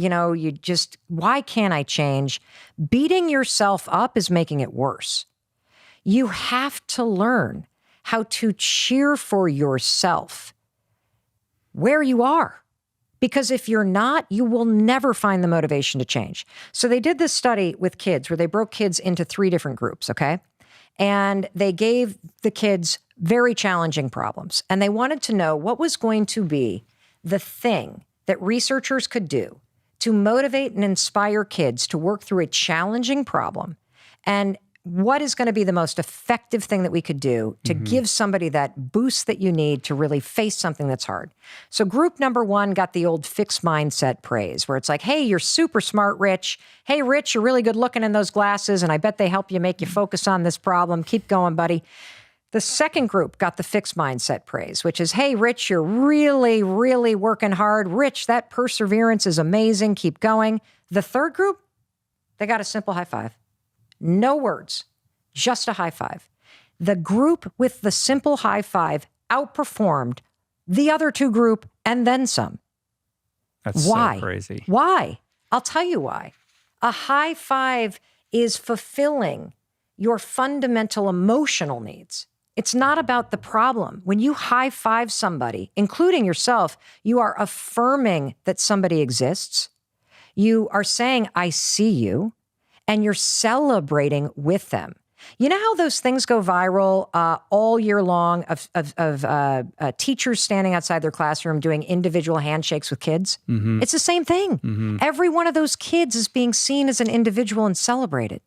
why can't I change? Beating yourself up is making it worse. You have to learn how to cheer for yourself where you are. Because if you're not, you will never find the motivation to change. So they did this study with kids where they broke kids into 3 different groups, okay? And they gave the kids very challenging problems. And they wanted to know what was going to be the thing that researchers could do to motivate and inspire kids to work through a challenging problem, and what is going to be the most effective thing that we could do to give somebody that boost that you need to really face something that's hard. So group number 1 got the old fixed mindset praise, where it's like, hey, you're super smart, Rich. Hey, Rich, you're really good looking in those glasses, and I bet they help you make you focus on this problem. Keep going, buddy. The second group got the fixed mindset praise, which is, hey, Rich, you're really, really working hard. Rich, that perseverance is amazing. Keep going. The third group, they got a simple high five. No words, just a high five. The group with the simple high five outperformed the other 2 group and then some. That's Why? so crazy. Why? I'll tell you why. A high five is fulfilling your fundamental emotional needs. It's not about the problem. When you high five somebody, including yourself, you are affirming that somebody exists. You are saying, I see you. And you're celebrating with them. You know how those things go viral all year long of teachers standing outside their classroom doing individual handshakes with kids? It's the same thing. Every one of those kids is being seen as an individual and celebrated.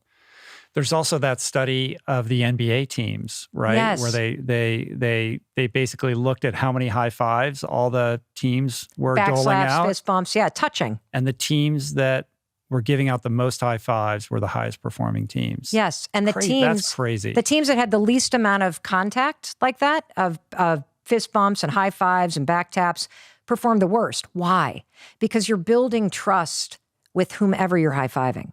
There's also that study of the NBA teams, right? Yes. Where they basically looked at how many high fives all the teams were doling out. Fist bumps, touching. And the teams that were giving out the most high fives were the highest performing teams. Yes, and That's crazy. The teams that had the least amount of contact like that, of fist bumps and high fives and back taps, performed the worst. Why? Because you're building trust with whomever you're high-fiving.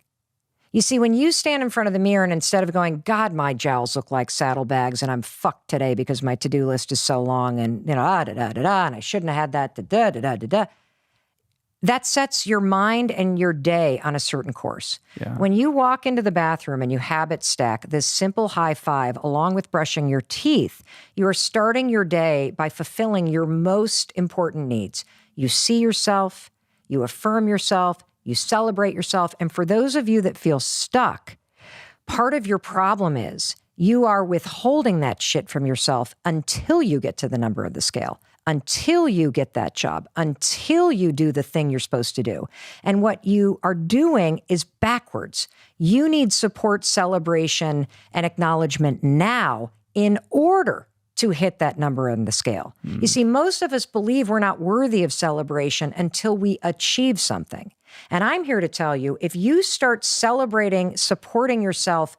You see, when you stand in front of the mirror and instead of going, God, my jowls look like saddlebags and I'm fucked today because my to-do list is so long and, and I shouldn't have had that, that sets your mind and your day on a certain course. Yeah. When you walk into the bathroom and you habit stack this simple high five along with brushing your teeth, you are starting your day by fulfilling your most important needs. You see yourself, you affirm yourself, you celebrate yourself. And for those of you that feel stuck, part of your problem is you are withholding that shit from yourself until you get to the number of the scale, until you get that job, until you do the thing you're supposed to do. And what you are doing is backwards. You need support, celebration, and acknowledgement now in order to hit that number on the scale. You see, most of us believe we're not worthy of celebration until we achieve something. And I'm here to tell you, if you start celebrating, supporting yourself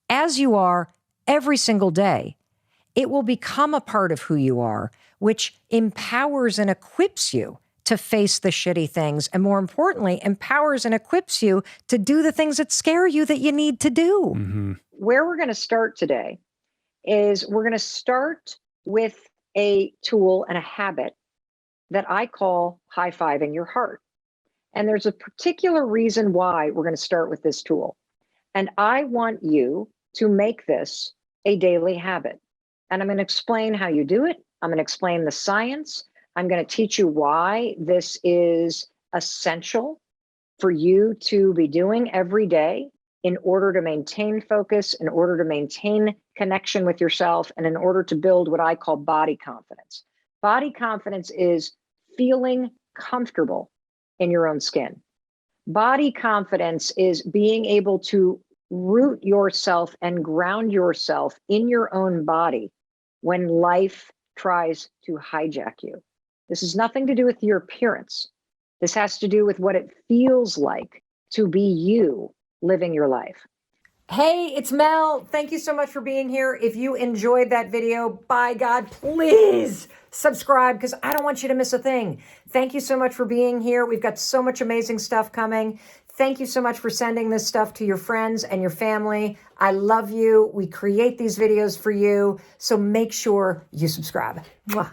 as you are every single day, it will become a part of who you are, which empowers and equips you to face the shitty things. And more importantly, empowers and equips you to do the things that scare you that you need to do. Mm-hmm. Where we're going to start today is we're going to start with a tool and a habit that I call high-fiving your heart. And there's a particular reason why we're going to start with this tool. And I want you to make this a daily habit. And I'm going to explain how you do it. I'm going to explain the science. I'm going to teach you why this is essential for you to be doing every day in order to maintain focus, in order to maintain connection with yourself, and in order to build what I call body confidence. Body confidence is feeling comfortable in your own skin. Body confidence is being able to root yourself and ground yourself in your own body when life tries to hijack you. This has nothing to do with your appearance. This has to do with what it feels like to be you living your life. Hey, it's Mel. Thank you so much for being here. If you enjoyed that video, by God, please subscribe because I don't want you to miss a thing. Thank you so much for being here. We've got so much amazing stuff coming. Thank you so much for sending this stuff to your friends and your family. I love you. We create these videos for you. So make sure you subscribe. Mwah.